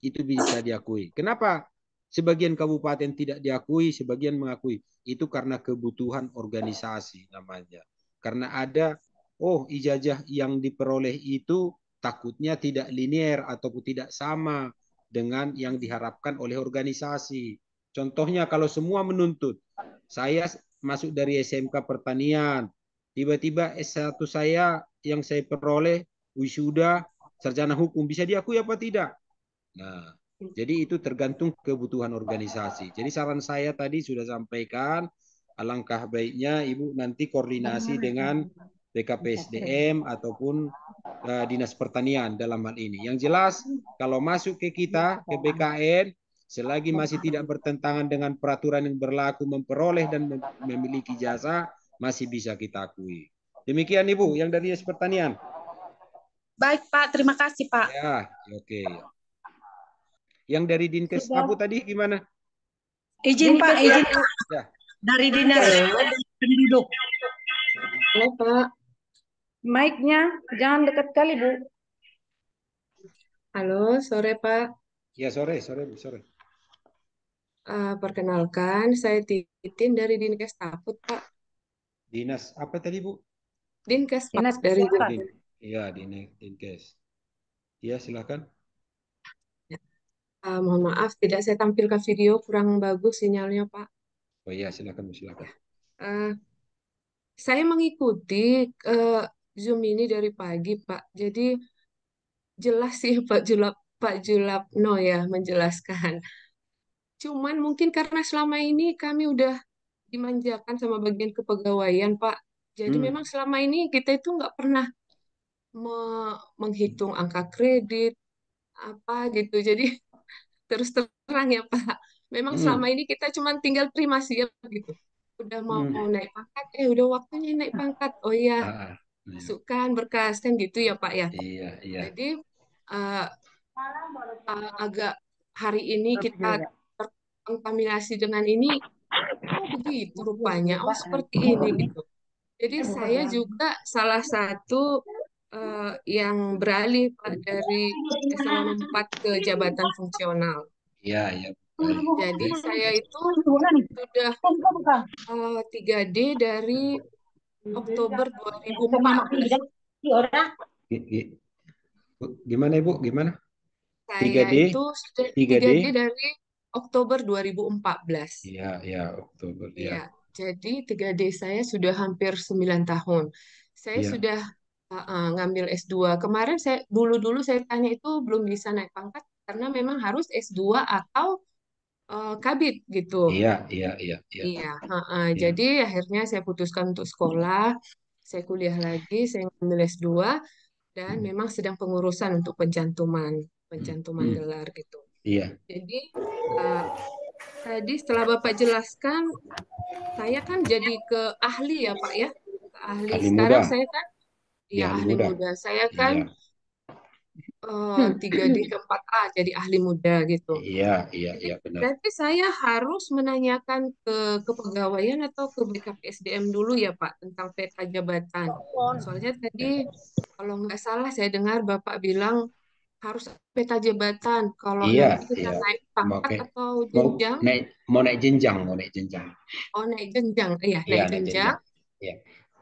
itu bisa diakui. Kenapa sebagian kabupaten tidak diakui, sebagian mengakui? Itu karena kebutuhan organisasi namanya. Karena ada, ijazah yang diperoleh itu takutnya tidak linear ataupun tidak sama dengan yang diharapkan oleh organisasi. Contohnya kalau semua menuntut, saya masuk dari SMK Pertanian, tiba-tiba S1 saya yang saya peroleh wisuda sarjana hukum, bisa diakui apa tidak? Nah, jadi itu tergantung kebutuhan organisasi. Jadi saran saya tadi sudah sampaikan, alangkah baiknya Ibu nanti koordinasi dengan BKPSDM ataupun Dinas Pertanian dalam hal ini. Yang jelas, kalau masuk ke kita, ke BKN, selagi masih tidak bertentangan dengan peraturan yang berlaku memperoleh dan memiliki jasa, masih bisa kita akui. Demikian Ibu, yang dari Dinas Pertanian. Baik Pak, terima kasih Pak. Ya, oke. Yang dari Dinkes Apu tadi gimana? Izin Pak, izin. Ya. Dari Dinas Penduduk. Halo Pak. Mic-nya jangan dekat kali, Bu. Halo, sore Pak. Ya, sore. Perkenalkan, saya Titin dari Dinkes Taput, Pak. Dinas apa tadi, Bu? Dinkes, Pak. Dinas Dari Kesehatan. Iya, Dinkes. Iya, silakan. Mohon maaf, tidak saya tampilkan video, kurang bagus sinyalnya, Pak. Oh iya, silakan. Saya mengikuti Zoom ini dari pagi, Pak. Jadi jelas sih Pak Julapno ya menjelaskan. Cuman mungkin karena selama ini kami udah dimanjakan sama bagian kepegawaian, Pak. Jadi memang selama ini kita itu nggak pernah menghitung angka kredit apa gitu. Jadi terus terang ya Pak, memang selama ini kita cuma tinggal terima siap gitu. Udah mau naik pangkat, udah waktunya naik pangkat. Oh iya, masukkan berkas kan gitu ya Pak ya. Iya, iya. Jadi agak hari ini kita terkontaminasi dengan ini. Oh begitu rupanya. Oh seperti ini gitu. Jadi saya juga salah satu yang beralih Pak dari eselon 4 ke jabatan fungsional. Iya, iya. Jadi saya itu sudah 3D dari Oktober 2014. Gimana Ibu? Gimana? Saya 3D? itu sudah 3D? 3D dari Oktober 2014. Iya, iya, Oktober. Iya, jadi 3D saya sudah hampir 9 tahun. Saya sudah ngambil S2. Kemarin dulu saya tanya itu belum bisa naik pangkat karena memang harus S2 atau kabid gitu. Iya, iya, iya, iya. Iya, jadi akhirnya saya putuskan untuk sekolah, saya kuliah lagi, saya ngambil S2 dan memang sedang pengurusan untuk pencantuman gelar gitu. Iya. Jadi tadi setelah Bapak jelaskan, saya kan jadi ke ahli ya Pak ya, ke ahli. Sekarang muda. saya kan, ya ahli muda. Saya kan 3D ke 4A jadi ahli muda gitu. Iya, iya, iya benar. Berarti saya harus menanyakan ke kepegawaian atau ke BKPSDM dulu ya Pak tentang peta jabatan. Soalnya tadi kalau nggak salah saya dengar Bapak bilang harus peta jabatan. Kalau nanti kita naik pangkat atau jenjang. Mau naik jenjang, mau naik jenjang. Oh naik jenjang, iya Iya, naik jenjang. Iya.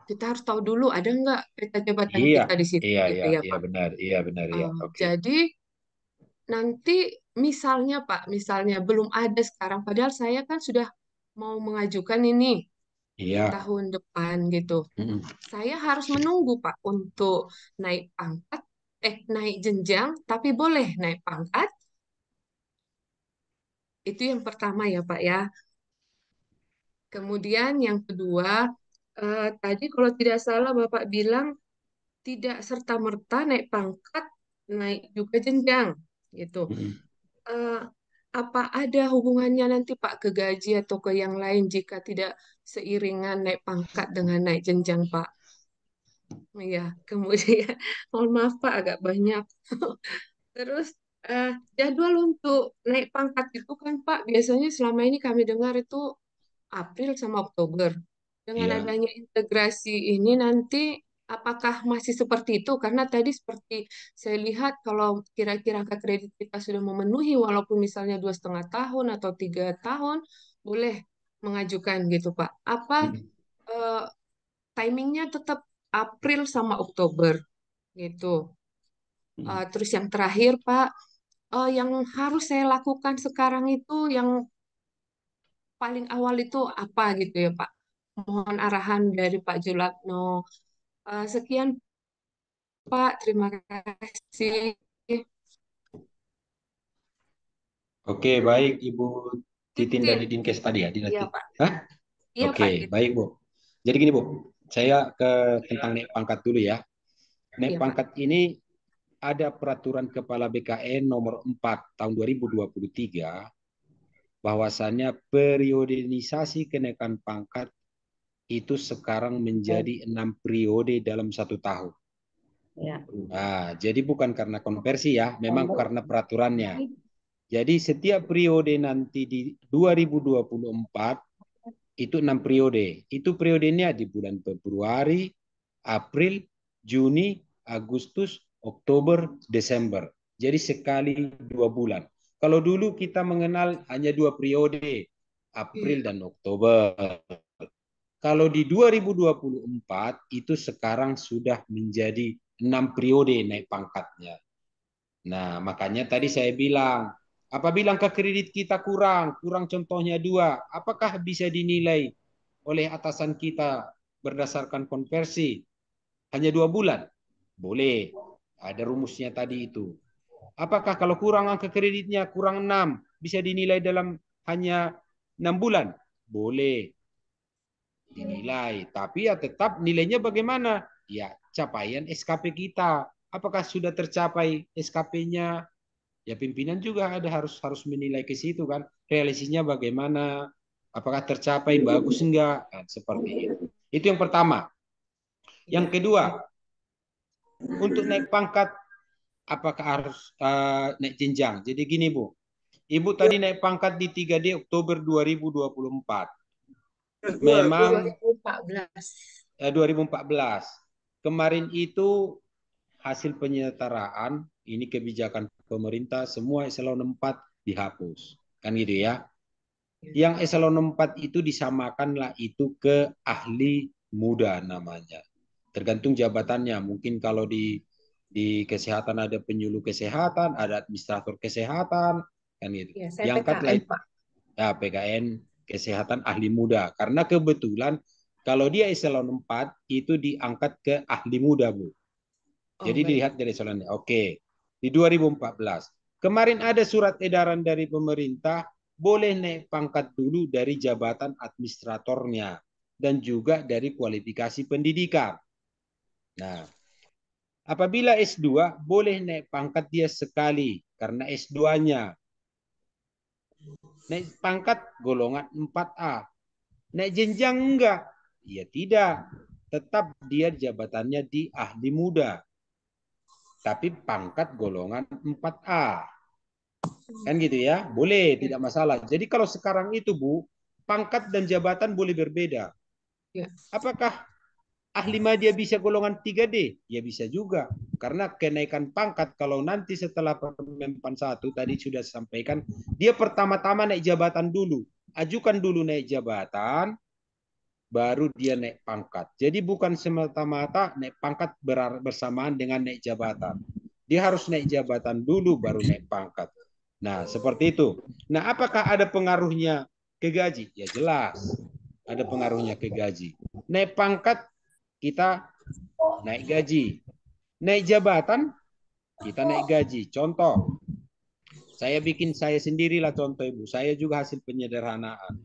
Kita harus tahu dulu ada nggak peta jabatan Iya, kita di situ iya, gitu iya, ya iya Pak. benar, iya benar, iya. Oke. Jadi nanti misalnya Pak, misalnya belum ada sekarang, padahal saya kan sudah mau mengajukan ini di tahun depan gitu. Saya harus menunggu Pak untuk naik pangkat, naik jenjang, tapi boleh naik pangkat. Itu yang pertama ya Pak ya. Kemudian yang kedua, tadi kalau tidak salah Bapak bilang tidak serta-merta naik pangkat, naik juga jenjang gitu. Apa ada hubungannya nanti Pak ke gaji atau ke yang lain jika tidak seiringan naik pangkat dengan naik jenjang Pak? Ya, kemudian mohon maaf Pak agak banyak. Terus jadwal untuk naik pangkat itu kan Pak biasanya selama ini kami dengar itu April sama Oktober. Dengan adanya integrasi ini nanti apakah masih seperti itu? Karena tadi seperti saya lihat kalau kira-kira angka kredit kita sudah memenuhi walaupun misalnya 2,5 tahun atau 3 tahun, boleh mengajukan gitu Pak. Apa timingnya tetap April sama Oktober gitu. Terus yang terakhir Pak, yang harus saya lakukan sekarang itu yang paling awal itu apa gitu ya Pak? Mohon arahan dari Pak Julatno. Sekian Pak, terima kasih. Oke, baik Ibu Titin dari Dinkes tadi ya, Iya Pak. Hah? Iya, Oke, Pak. baik Bu. Jadi gini Bu, saya tentang naik pangkat dulu ya. Naik Iya, pangkat ini ada peraturan Kepala BKN nomor 4 tahun 2023 bahwasannya periodisasi kenaikan pangkat itu sekarang menjadi 6 periode dalam 1 tahun. Ya. Nah, jadi bukan karena konversi ya, memang karena peraturannya. Jadi setiap periode nanti di 2024 itu 6 periode. Itu periodenya di bulan Februari, April, Juni, Agustus, Oktober, Desember. Jadi sekali 2 bulan. Kalau dulu kita mengenal hanya 2 periode, April dan Oktober. Kalau di 2024 itu sekarang sudah menjadi 6 periode naik pangkatnya. Nah, makanya tadi saya bilang, apabila angka kredit kita kurang contohnya 2, apakah bisa dinilai oleh atasan kita berdasarkan konversi hanya 2 bulan? Boleh, ada rumusnya tadi itu. Apakah kalau kurang angka kreditnya kurang 6, bisa dinilai dalam hanya 6 bulan, boleh dinilai. Tapi ya tetap nilainya bagaimana? Ya capaian SKP kita. Apakah sudah tercapai SKP-nya? Ya pimpinan juga harus menilai ke situ kan. Realisasinya bagaimana? Apakah tercapai bagus enggak? Nah, seperti itu. Itu yang pertama. Yang kedua, untuk naik pangkat apakah harus naik jenjang? Jadi gini Bu, Ibu tadi naik pangkat di 3D Oktober 2024. Memang 2014. Kemarin itu hasil penyetaraan, ini kebijakan pemerintah, semua eselon 4 dihapus. Kan gitu ya. Yang eselon 4 itu disamakanlah itu ke ahli muda namanya. Tergantung jabatannya. Mungkin kalau di kesehatan ada penyuluh kesehatan, ada administrator kesehatan, kan gitu. Ya, saya Diangkatlah PKN, Pak. ya PKN kesehatan ahli muda. Karena kebetulan kalau dia eselon 4 itu diangkat ke ahli muda, Bu. Jadi dilihat dari eselonnya. Oke. Di 2014. Kemarin ada surat edaran dari pemerintah boleh naik pangkat dulu dari jabatan administratornya dan juga dari kualifikasi pendidikan. Nah, apabila S2 boleh naik pangkat dia sekali karena S2-nya. Naik pangkat golongan 4A. Naik jenjang enggak? Ya tidak. Tetap dia jabatannya di ahli muda. Tapi pangkat golongan 4A. Kan gitu ya? Boleh, tidak masalah. Jadi kalau sekarang itu Bu, pangkat dan jabatan boleh berbeda. Apakah ahli media bisa golongan 3D? Ya bisa juga. Karena kenaikan pangkat kalau nanti setelah Permenpan 1 tadi sudah sampaikan, dia pertama-tama naik jabatan dulu. Ajukan dulu naik jabatan, baru dia naik pangkat. Jadi bukan semata-mata naik pangkat bersamaan dengan naik jabatan. Dia harus naik jabatan dulu baru naik pangkat. Nah, seperti itu. Nah, apakah ada pengaruhnya ke gaji? Ya jelas. Ada pengaruhnya ke gaji. Naik pangkat kita naik gaji. Naik jabatan kita naik gaji. Contoh, saya bikin saya sendirilah contoh Ibu. Saya juga hasil penyederhanaan.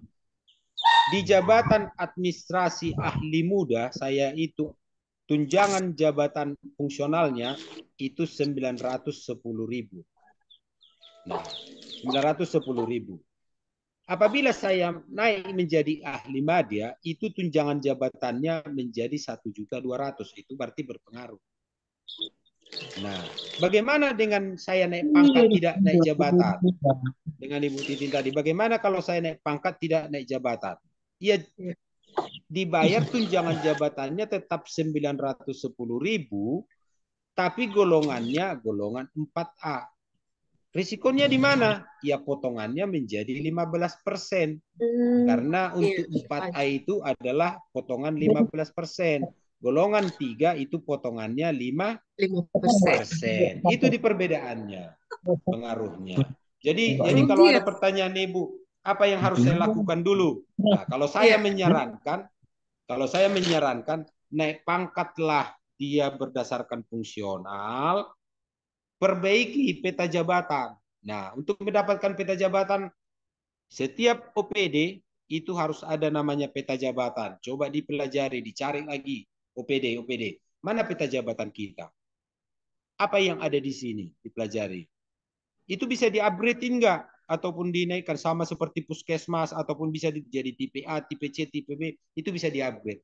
Di jabatan administrasi ahli muda, saya itu tunjangan jabatan fungsionalnya itu 910.000. Nah, 910.000. Apabila saya naik menjadi ahli media, itu tunjangan jabatannya menjadi 1.200.000. Itu berarti berpengaruh. Nah, bagaimana dengan saya naik pangkat tidak naik jabatan? Dengan Ibu Titin tadi, bagaimana kalau saya naik pangkat tidak naik jabatan? Ya, dibayar tunjangan jabatannya tetap 910.000, tapi golongannya golongan 4A. Risikonya di mana? Ya potongannya menjadi 15%. Karena untuk 4A itu adalah potongan 15%. Golongan 3 itu potongannya 5%. Itu di perbedaannya, pengaruhnya. Jadi kalau ada pertanyaan Ibu, apa yang harus saya lakukan dulu? Nah, kalau saya menyarankan naik pangkatlah dia berdasarkan fungsional, perbaiki peta jabatan. Nah, untuk mendapatkan peta jabatan, setiap OPD itu harus ada namanya peta jabatan. Coba dipelajari, dicari lagi OPD. Mana peta jabatan kita? Apa yang ada di sini? Dipelajari. Itu bisa di-upgrade enggak? Ataupun dinaikkan sama seperti puskesmas, ataupun bisa jadi tipe A, tipe C, tipe B, itu bisa di-upgrade.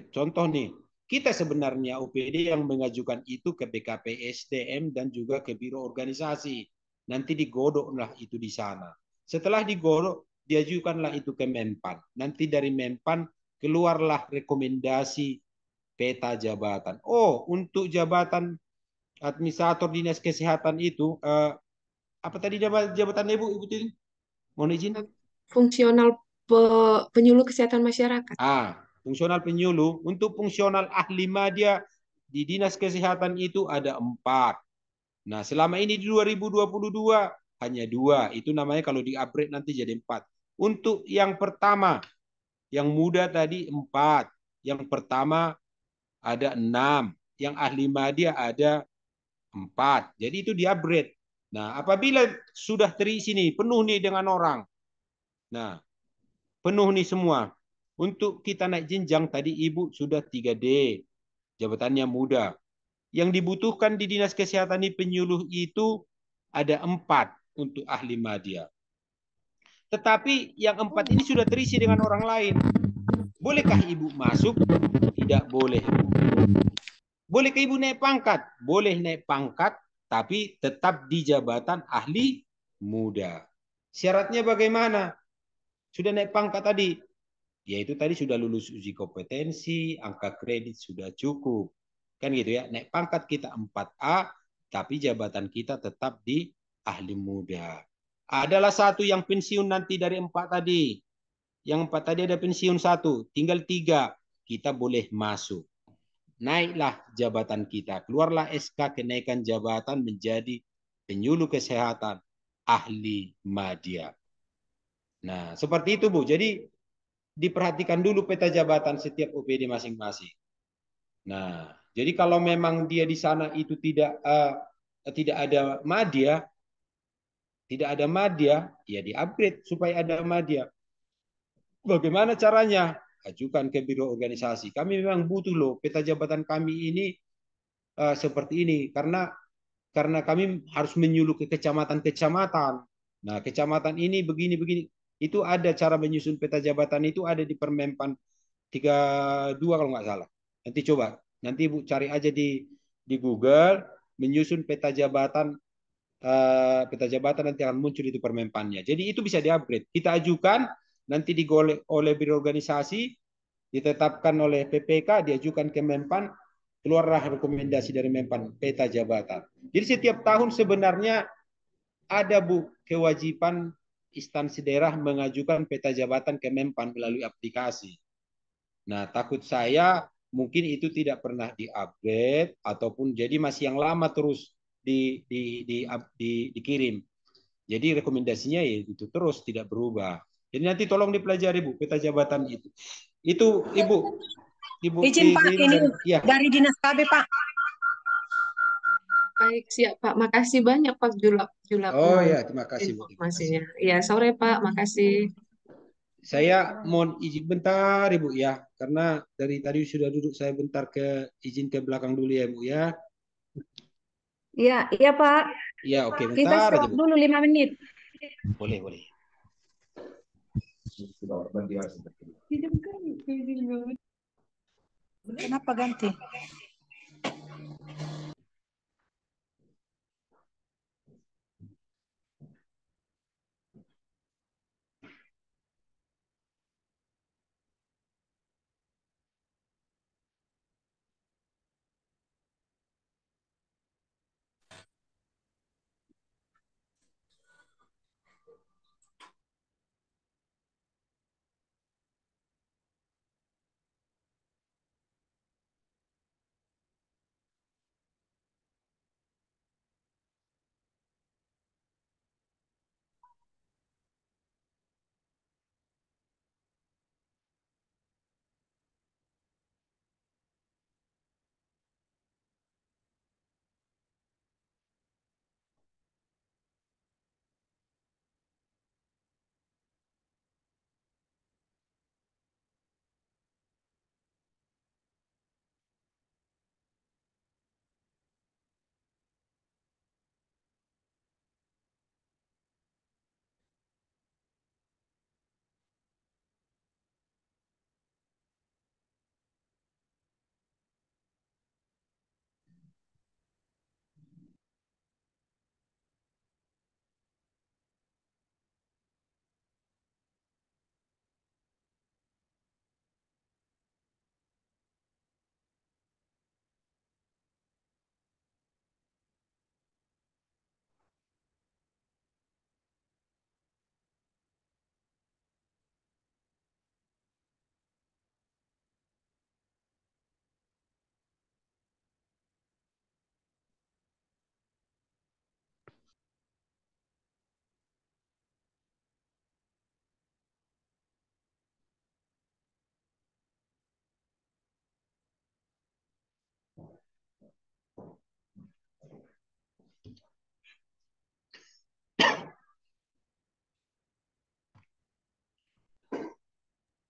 Contoh nih, kita sebenarnya OPD yang mengajukan itu ke BKP SDM dan juga ke Biro Organisasi. Nanti digodoklah itu di sana. Setelah digodok, diajukanlah itu ke Menpan. Nanti dari Menpan keluarlah rekomendasi peta jabatan. Oh, untuk jabatan administrator dinas kesehatan itu, apa tadi jabatannya Ibu Tin? Mohon izin. Fungsional penyuluh kesehatan masyarakat. Fungsional penyuluh. Untuk fungsional ahli media di dinas kesehatan itu ada 4. Nah, selama ini di 2022 hanya 2. Itu namanya kalau di-upgrade nanti jadi 4. Untuk yang pertama, yang muda tadi 4. Yang pertama ada 6. Yang ahli media ada 4. Jadi itu di-upgrade. Nah, apabila sudah terisi nih, penuh nih dengan orang. Nah, penuh nih semua. Untuk kita naik jenjang tadi Ibu sudah 3D. Jabatannya muda. Yang dibutuhkan di Dinas Kesehatan di penyuluh itu ada 4 untuk ahli madya. Tetapi yang 4 ini sudah terisi dengan orang lain. Bolehkah Ibu masuk? Tidak boleh. Bolehkah Ibu naik pangkat? Boleh naik pangkat, tapi tetap di jabatan ahli muda. Syaratnya bagaimana? Sudah naik pangkat tadi, yaitu tadi sudah lulus uji kompetensi, angka kredit sudah cukup. Kan gitu ya, naik pangkat kita 4A, tapi jabatan kita tetap di ahli muda. Adalah satu yang pensiun nanti dari 4 tadi. Yang 4 tadi ada pensiun 1, tinggal 3. Kita boleh masuk. Naiklah jabatan kita. Keluarlah SK kenaikan jabatan menjadi penyuluh kesehatan ahli madya. Nah, seperti itu Bu. Jadi diperhatikan dulu peta jabatan setiap OPD masing-masing. Nah, jadi kalau memang dia di sana itu tidak ada madya, ya di-upgrade supaya ada madya. Bagaimana caranya? Ajukan ke biro organisasi. Kami memang butuh loh peta jabatan kami ini seperti ini karena kami harus menyuluh ke kecamatan-kecamatan. Nah, kecamatan ini begini-begini. Itu ada cara menyusun peta jabatan itu ada di Permenpan 32 kalau nggak salah. Nanti coba, nanti Ibu cari aja di Google menyusun peta jabatan nanti akan muncul itu Permenpannya. Jadi itu bisa di-upgrade. Kita ajukan nanti digolek oleh biro organisasi, ditetapkan oleh PPK, diajukan ke Menpan, keluarlah rekomendasi dari Menpan peta jabatan. Jadi setiap tahun sebenarnya ada Bu kewajiban instansi daerah mengajukan peta jabatan ke Menpan melalui aplikasi. Nah, takut saya mungkin itu tidak pernah di-upgrade ataupun jadi masih yang lama terus dikirim. Jadi rekomendasinya ya itu terus tidak berubah. Jadi nanti tolong dipelajari Bu peta jabatan itu. Itu Ibu Izin Pak, ini ya. dari Dinas KB Pak. Baik, siap Pak. Makasih banyak Pak Julap. Oh ya, terima kasih Bu. Informasinya. Iya, sore Pak. Makasih. Saya mohon izin bentar Ibu ya, karena dari tadi sudah duduk saya bentar izin ke belakang dulu ya Bu ya. Iya, iya Pak. Iya, oke, Kita bentar aja stop Bu. dulu 5 menit. Boleh, boleh. Kenapa ganti?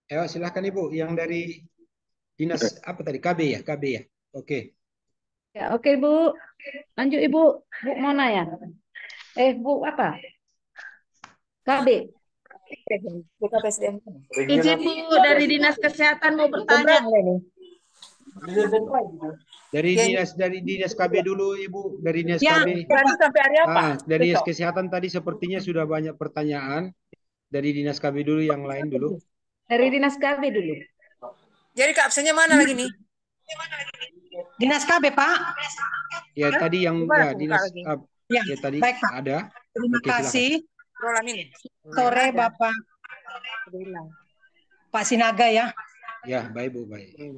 Silahkan Ibu, yang dari dinas apa tadi? KB ya, KB ya. Oke. Ya, oke Bu. Lanjut Ibu. Bu mana ya? Bu apa? KB. Izin Bu, dari Dinas Kesehatan mau bertanya. Dari dinas KB dulu Ibu, dari dinas Ya, KB. berarti sampai hari apa? Dari dinas kesehatan tadi sepertinya sudah banyak pertanyaan. Dari dinas KB dulu, yang lain dulu. Dari Dinas KB dulu. Jadi Kak absennya mana lagi nih? Dinas KB, Pak. Ya, tadi yang Gimana ya buka dinas lagi? Ya, ya tadi baik, Pak. ada. Terima Oke, silakan. kasih. Roland ini. Sore Bapak Pak Sinaga ya. Ya, baik Bu, baik.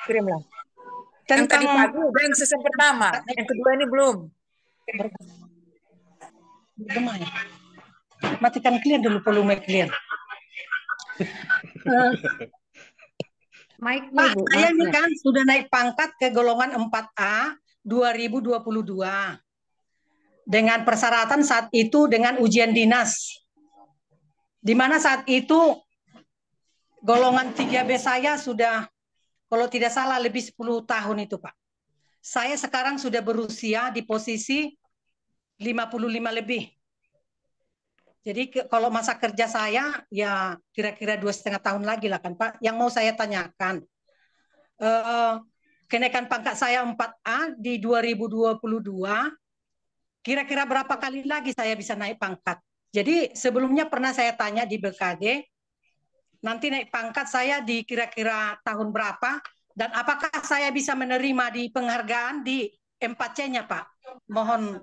Kirimlah. Yang tadi Tentang pagi udah yang season pertama, yang kedua ini belum. Gimana? Matikan clear dulu, volume clear. Mike Pak, Bu. saya ini mic-nya. kan sudah naik pangkat ke golongan 4A 2022. Dengan persyaratan saat itu dengan ujian dinas. Di mana saat itu golongan 3B saya sudah, kalau tidak salah, lebih 10 tahun itu, Pak. Saya sekarang sudah berusia di posisi 55 lebih. Jadi kalau masa kerja saya ya kira-kira 2,5 tahun lagi lah kan Pak. Yang mau saya tanyakan, kenaikan pangkat saya 4A di 2022, kira-kira berapa kali lagi saya bisa naik pangkat? Jadi sebelumnya pernah saya tanya di BKD, nanti naik pangkat saya di kira-kira tahun berapa, dan apakah saya bisa menerima di penghargaan di M4C-nya Pak? Mohon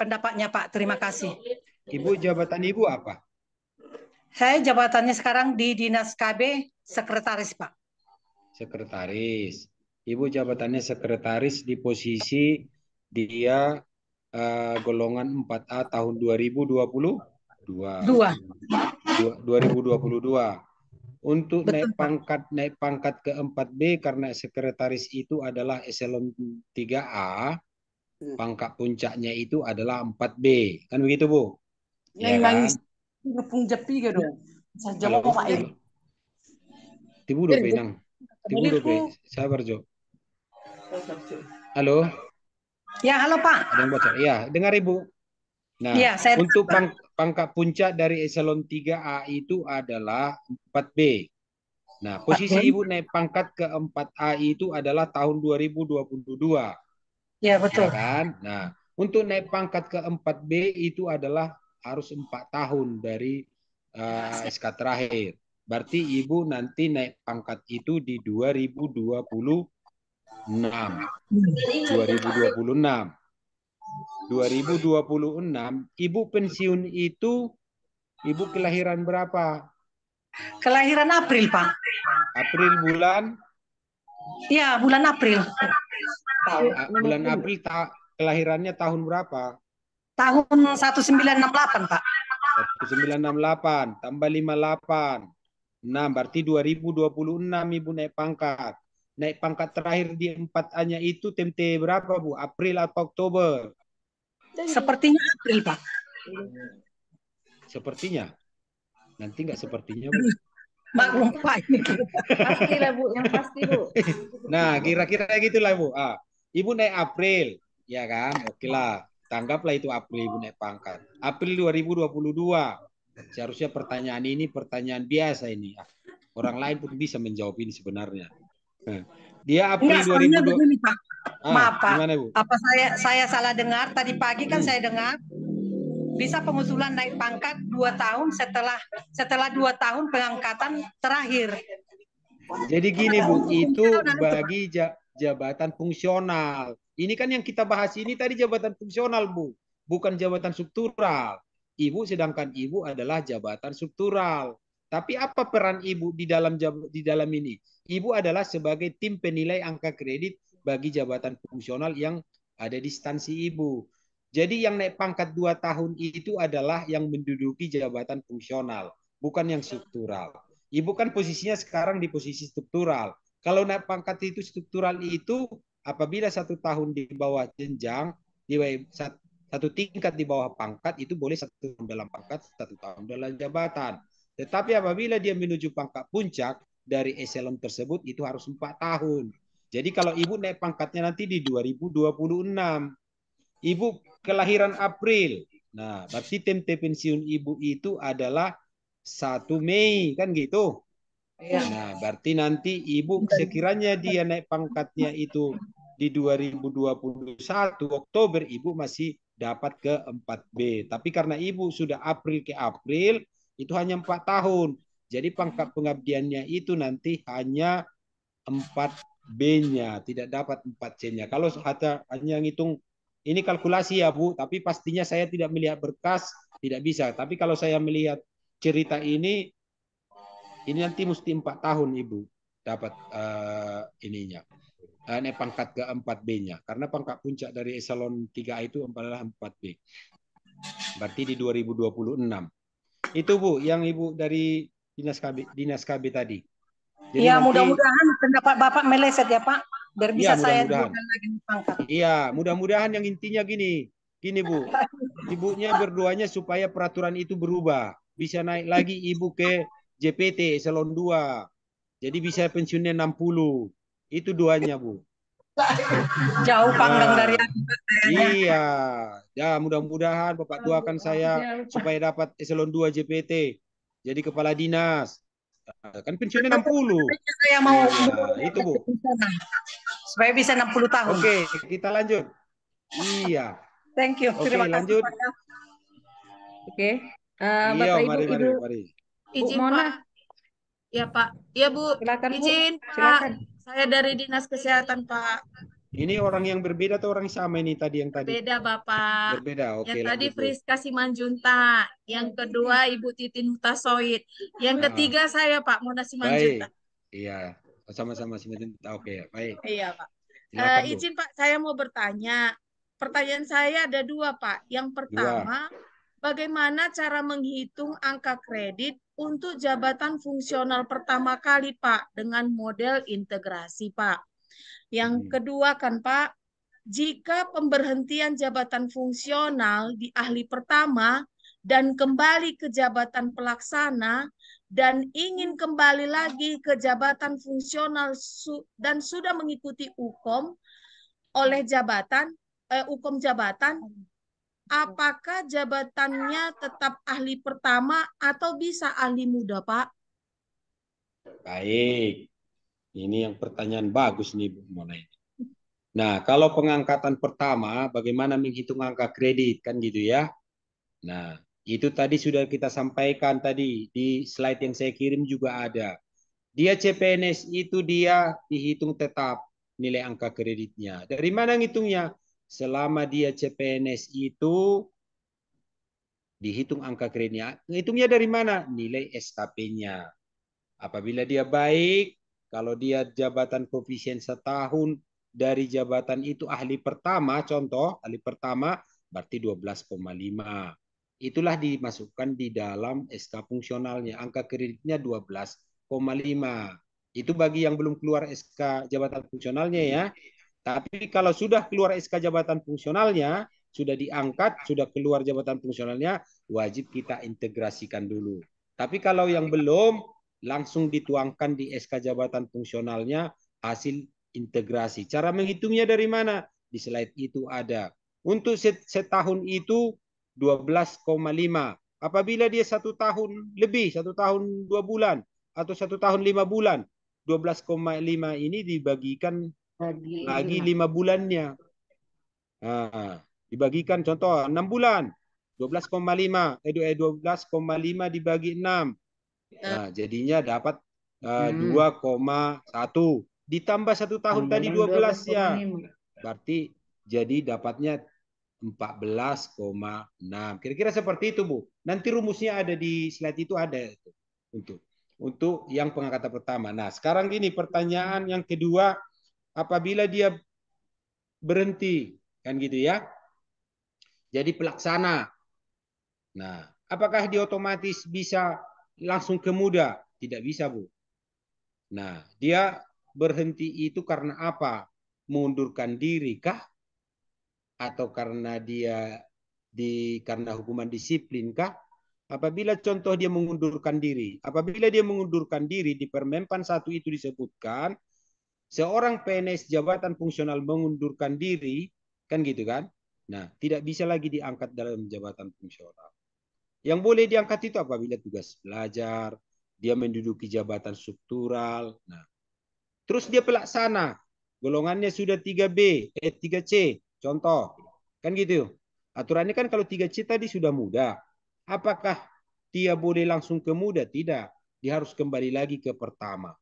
pendapatnya Pak, terima kasih. Ibu, jabatan Ibu apa? Saya jabatannya sekarang di Dinas KB Sekretaris, Pak. Sekretaris. Ibu jabatannya sekretaris di posisi dia golongan 4A tahun 2022. 2022. Untuk Betul, naik pangkat ke 4B karena sekretaris itu adalah eselon 3A, pangkat puncaknya itu adalah 4B. Kan begitu, Bu? Yang nangis pung jepi gitu. Halo, halo. Tibu do penang. Tibu do pe. Sabar, Jo. Halo. Ya, halo Pak. Ada yang baca? Ya, dengar Ibu. Nah, ya, saya untuk pangkat puncak dari eselon 3A itu adalah 4B. Nah, posisi Ibu naik pangkat ke 4A itu adalah tahun 2022. Ya, betul. Ya kan? Nah, untuk naik pangkat ke 4B itu adalah harus 4 tahun dari SK terakhir. Berarti Ibu nanti naik pangkat itu di 2026. 2026. Ibu pensiun itu, Ibu kelahiran berapa? Kelahiran April, Pak. April bulan? Iya, bulan April. Bulan April kelahirannya tahun berapa? Tahun 1968, Pak. 1968 tambah 58. Nah, berarti 2026 Ibu naik pangkat. Naik pangkat terakhir di 4A-nya itu tempe berapa, Bu? April atau Oktober? Sepertinya April, Pak. Sepertinya. Nanti nggak sepertinya, Bu. Maklum, Pak. Pastilah Bu, yang pasti Bu. Nah, kira-kira gitulah, Bu. Ibu naik April, ya kan? Oke lah. Tanggaplah itu April Ibu naik pangkat. April 2022. Seharusnya pertanyaan ini pertanyaan biasa ini. Orang lain pun bisa menjawab ini sebenarnya. Dia April 2022. Begini, Pak. Maaf, Pak. Gimana, Bu? Apa saya salah dengar? Tadi pagi kan saya dengar bisa pengusulan naik pangkat 2 tahun setelah 2 tahun pengangkatan terakhir. Jadi gini, Bu, itu bagi jabatan fungsional. Ini kan yang kita bahas ini tadi jabatan fungsional, Bu. Bukan jabatan struktural. Ibu, sedangkan Ibu adalah jabatan struktural. Tapi apa peran Ibu di dalam ini? Ibu adalah sebagai tim penilai angka kredit bagi jabatan fungsional yang ada di instansi Ibu. Jadi yang naik pangkat 2 tahun itu adalah yang menduduki jabatan fungsional, bukan yang struktural. Ibu kan posisinya sekarang di posisi struktural. Kalau naik pangkat itu struktural itu apabila 1 tahun di bawah jenjang, di satu tingkat di bawah pangkat itu boleh 1 tahun dalam pangkat, 1 tahun dalam jabatan. Tetapi apabila dia menuju pangkat puncak dari eselon tersebut itu harus 4 tahun. Jadi kalau ibu naik pangkatnya nanti di 2026, ibu kelahiran April. Nah, berarti tempe pensiun ibu itu adalah 1 Mei, kan gitu. Nah, berarti nanti ibu sekiranya dia naik pangkatnya itu di 2021 Oktober, ibu masih dapat ke 4B. Tapi karena ibu sudah April ke April, itu hanya 4 tahun. Jadi pangkat pengabdiannya itu nanti hanya 4B-nya, tidak dapat 4C-nya. Kalau hanya ngitung, ini kalkulasi ya Bu, tapi pastinya saya tidak melihat berkas, tidak bisa. Tapi kalau saya melihat cerita ini nanti mesti 4 tahun Ibu dapat ininya. Naik pangkat ke 4B-nya. Karena pangkat puncak dari eselon 3A itu adalah 4B. Berarti di 2026. Itu Bu, yang Ibu dari Dinas KB tadi. Jadi ya, nanti, mudah-mudahan pendapat Bapak meleset ya Pak, biar bisa ya, saya mudah-mudahan. lagi pangkat. Iya, mudah-mudahan yang intinya gini Bu, ibunya berdoanya supaya peraturan itu berubah, bisa naik lagi ibu ke JPT eselon 2, jadi bisa pensiunnya 60, itu doanya Bu. Jauh panggang dari aku. Iya, ya mudah-mudahan Bapak doakan saya supaya dapat eselon 2 JPT, jadi kepala dinas. Kan pensiunnya 60. Saya mau itu Bu. Supaya bisa 60 tahun. Oke, kita lanjut. Iya. Thank you. Oke, Terima lanjut. kasih. Oke. Iya, Bapak Ibu, mari. Izin Mona. Pak. Ya Pak. Ya Bu. Silakan Bu. Izin Pak. Silakan. Saya dari Dinas Kesehatan Pak. Ini orang yang berbeda atau orang yang sama ini tadi yang tadi? Beda Bapak. Berbeda. Oke, Yang tadi lanjut, Bu. Friska Simanjunta, yang kedua Ibu Titin Hutasoid, yang ketiga saya Pak Mona Simanjunta. Baik. Iya, sama-sama Simanjunta. Oke, baik. Iya Pak. Silakan, Bu. Izin Pak, saya mau bertanya. Pertanyaan saya ada dua Pak. Yang pertama, bagaimana cara menghitung angka kredit untuk jabatan fungsional pertama kali Pak dengan model integrasi Pak? Yang kedua kan Pak, jika pemberhentian jabatan fungsional di ahli pertama dan kembali ke jabatan pelaksana dan ingin kembali lagi ke jabatan fungsional dan sudah mengikuti hukum oleh jabatan, hukum jabatan, apakah jabatannya tetap ahli pertama atau bisa ahli muda, Pak? Baik. Ini yang pertanyaan bagus nih, Bu Mona. Nah, kalau pengangkatan pertama, bagaimana menghitung angka kredit, kan gitu ya. Nah, itu tadi sudah kita sampaikan tadi, di slide yang saya kirim juga ada. Dia CPNS itu dia dihitung tetap nilai angka kreditnya. Dari mana ngitungnya? Selama dia CPNS itu dihitung angka kreditnya. Ngitungnya dari mana? Nilai SKP-nya. Apabila dia baik, kalau dia jabatan koefisien setahun dari jabatan itu ahli pertama, contoh ahli pertama berarti 12,5. Itulah dimasukkan di dalam SK fungsionalnya. Angka kreditnya 12,5. Itu bagi yang belum keluar SK jabatan fungsionalnya ya. Tapi kalau sudah keluar SK jabatan fungsionalnya, sudah diangkat, sudah keluar jabatan fungsionalnya, wajib kita integrasikan dulu. Tapi kalau yang belum, langsung dituangkan di SK jabatan fungsionalnya hasil integrasi. Cara menghitungnya dari mana? Di slide itu ada. Untuk setahun itu 12,5. Apabila dia 1 tahun lebih, 1 tahun 2 bulan, atau 1 tahun 5 bulan, 12,5 ini dibagikan lagi 5 bulannya. Nah, dibagikan contoh 6 bulan, 12,5 dibagi 6. Nah, jadinya dapat 2,1. Ditambah 1 tahun tadi 12 ya. Berarti jadi dapatnya 14,6. Kira-kira seperti itu, Bu. Nanti rumusnya ada di slide itu ada itu. Untuk yang pengangkatan pertama. Nah, sekarang gini pertanyaan yang kedua, apabila dia berhenti kan gitu ya. Jadi pelaksana. Nah, apakah dia otomatis bisa langsung ke muda? Tidak bisa, Bu. Nah, dia berhenti itu karena apa? Mengundurkan diri kah? Atau karena dia karena hukuman disiplin kah? Apabila contoh dia mengundurkan diri, apabila dia mengundurkan diri di Permenpan 1 itu disebutkan seorang PNS jabatan fungsional mengundurkan diri, kan gitu kan? Nah, tidak bisa lagi diangkat dalam jabatan fungsional. Yang boleh diangkat itu apabila tugas belajar, dia menduduki jabatan struktural. Nah, terus dia pelaksana, golongannya sudah 3B, 3C, contoh. Kan gitu. Aturannya kan kalau 3C tadi sudah muda. Apakah dia boleh langsung ke muda? Tidak. Dia harus kembali lagi ke pertama.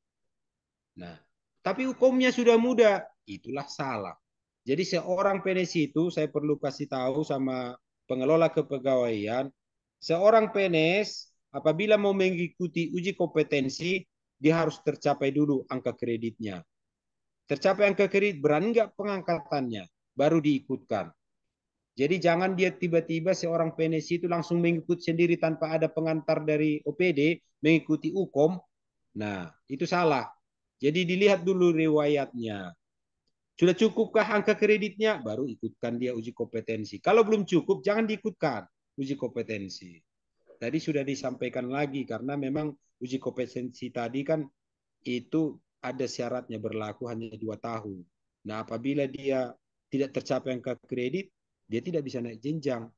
Nah, tapi hukumnya sudah muda. Itulah salah. Jadi seorang PNS itu saya perlu kasih tahu sama pengelola kepegawaian, seorang PNS apabila mau mengikuti uji kompetensi, dia harus tercapai dulu angka kreditnya. Tercapai angka kredit, berani nggak pengangkatannya, baru diikutkan. Jadi jangan dia tiba-tiba seorang PNS itu langsung mengikuti sendiri tanpa ada pengantar dari OPD, mengikuti UKOM. Nah, itu salah. Jadi dilihat dulu riwayatnya. Sudah cukupkah angka kreditnya? Baru ikutkan dia uji kompetensi. Kalau belum cukup, jangan diikutkan uji kompetensi. Tadi sudah disampaikan lagi, karena memang uji kompetensi tadi kan itu ada syaratnya berlaku hanya 2 tahun. Nah, apabila dia tidak tercapai angka kredit, dia tidak bisa naik jenjang,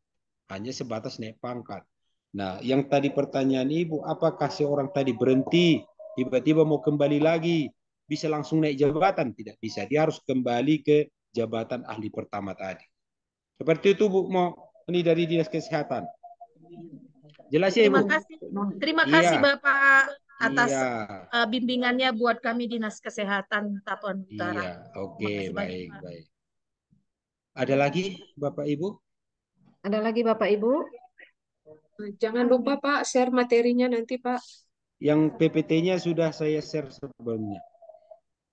hanya sebatas naik pangkat. Nah, yang tadi pertanyaan Ibu, apakah seorang tadi berhenti, tiba-tiba mau kembali lagi, bisa langsung naik jabatan? Tidak bisa, dia harus kembali ke jabatan ahli pertama tadi. Seperti itu Bu, mau ini dari Dinas Kesehatan. Jelas ya Ibu? Terima kasih Iya. Bapak atas Iya. bimbingannya buat kami Dinas Kesehatan Tapan Utara. Iya, oke, Terima kasih banyak, baik. Ada lagi Bapak Ibu? Ada lagi Bapak Ibu? Jangan lupa Pak, share materinya nanti Pak. Yang PPT-nya sudah saya share sebelumnya.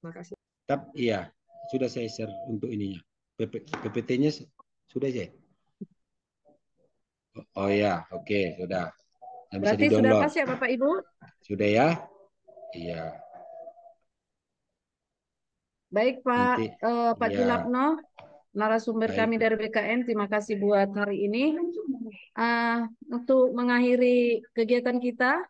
Makasih. Iya, sudah saya share untuk ininya. PPT-nya sudah saya. Oh ya, oke, sudah. Yang bisa Berarti sudah di-download. pas ya Bapak Ibu? Sudah ya? Iya. Baik Pak, Nanti, Pak ya. Julapno, narasumber Baik. kami dari BKN, terima kasih buat hari ini. Untuk mengakhiri kegiatan kita,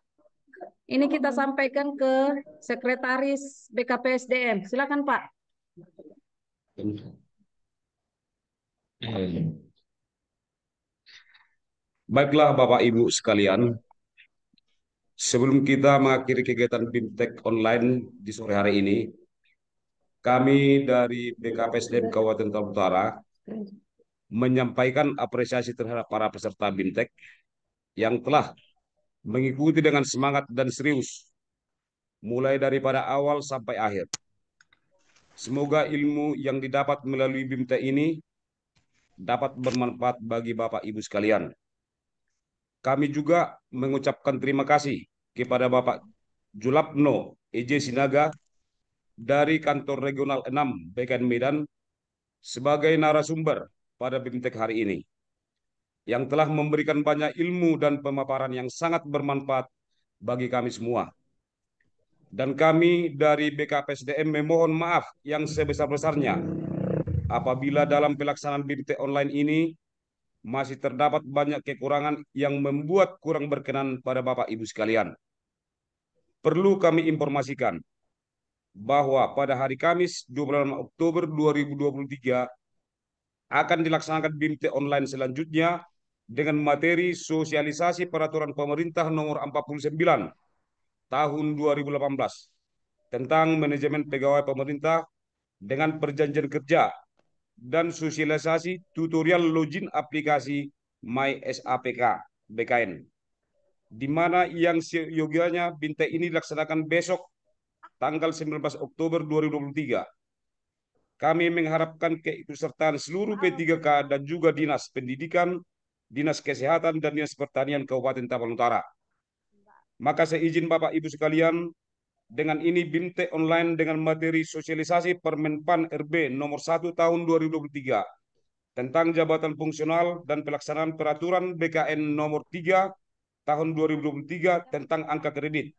ini kita sampaikan ke Sekretaris BKPSDM. Silakan Pak. Baiklah Bapak Ibu sekalian, sebelum kita mengakhiri kegiatan BIMTEK online di sore hari ini, kami dari BKPSDM Kabupaten Tapanuli Utara menyampaikan apresiasi terhadap para peserta BIMTEK yang telah mengikuti dengan semangat dan serius, mulai daripada awal sampai akhir. Semoga ilmu yang didapat melalui BIMTEK ini dapat bermanfaat bagi Bapak Ibu sekalian. Kami juga mengucapkan terima kasih kepada Bapak Julapno EJ Sinaga dari Kantor Regional 6 BKN Medan sebagai narasumber pada BIMTEK hari ini, yang telah memberikan banyak ilmu dan pemaparan yang sangat bermanfaat bagi kami semua. Dan kami dari BKPSDM memohon maaf yang sebesar-besarnya apabila dalam pelaksanaan BIMTEK online ini masih terdapat banyak kekurangan yang membuat kurang berkenan pada Bapak Ibu sekalian. Perlu kami informasikan bahwa pada hari Kamis 26 Oktober 2023 akan dilaksanakan BIMTEK online selanjutnya dengan materi sosialisasi peraturan pemerintah nomor 49 tahun 2018 tentang manajemen pegawai pemerintah dengan perjanjian kerja dan sosialisasi tutorial login aplikasi MySAPK BKN, di mana yang seyogianya BIMTEK ini dilaksanakan besok tanggal 19 Oktober 2023. Kami mengharapkan keikutsertaan seluruh P3K dan juga Dinas Pendidikan, Dinas Kesehatan, dan Dinas Pertanian Kabupaten Tapanuli Utara. Maka saya izin Bapak Ibu sekalian, dengan ini BIMTEK online dengan materi sosialisasi Permenpan RB nomor 1 tahun 2023 tentang jabatan fungsional dan pelaksanaan peraturan BKN nomor 3 tahun 2023 tentang angka kredit,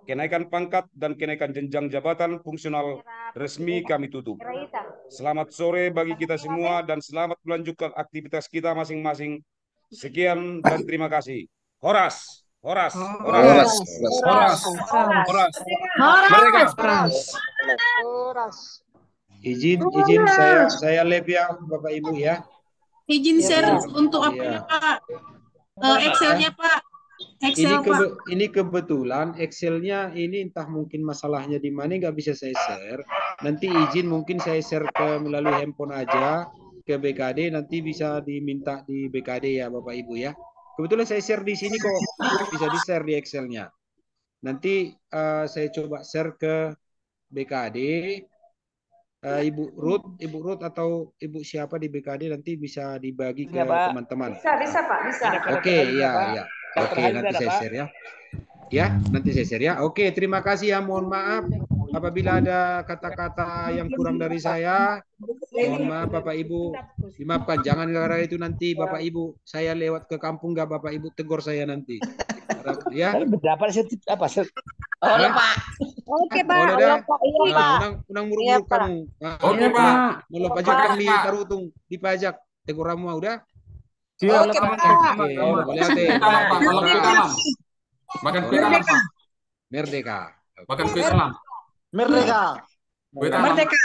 kenaikan pangkat dan kenaikan jenjang jabatan fungsional resmi kami tutup. Selamat sore bagi kita semua dan selamat melanjutkan aktivitas kita masing-masing. Sekian dan terima kasih. Horas. Horas. Horas. Horas. Horas. Merdeka. Izin saya live ya Bapak Ibu ya. Izin share untuk Iya. Pak? Excelnya Pak. Excel Pak. Ini kebetulan Excelnya ini entah mungkin masalahnya di mana nggak bisa saya share. Nanti izin mungkin saya share melalui handphone aja ke BKD, nanti bisa diminta di BKD ya Bapak Ibu ya. Kebetulan saya share di sini kok, bisa di share di Excelnya. Nanti saya coba share ke BKD. Ibu Ruth atau Ibu siapa di BKD nanti bisa dibagi ke teman-teman. Bisa Pak, bisa. Oke, ya. Oke, nanti saya share ya. Ya, nanti saya share ya. Oke, terima kasih ya. Mohon maaf apabila ada kata-kata yang kurang dari saya. Mohon maaf Bapak Ibu. Dimaafkan. Jangan gara-gara itu nanti Bapak Ibu saya lewat ke kampung nggak Bapak Ibu tegur saya nanti. Ya. Berapa apa? Hah? Pak. Oke Pak. Udah. Iya Pak. Unang muruk-muruk kamu. Oke Pak. Mau pajak kami tarutung di pajak. Tegur kamu udah. Oke Pak. Boleh hati. Makan kue talam Pak. Merdeka. Makan kue talam. Merdeka. Kue talam. Merdeka.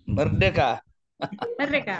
Merdeka. Merdeka.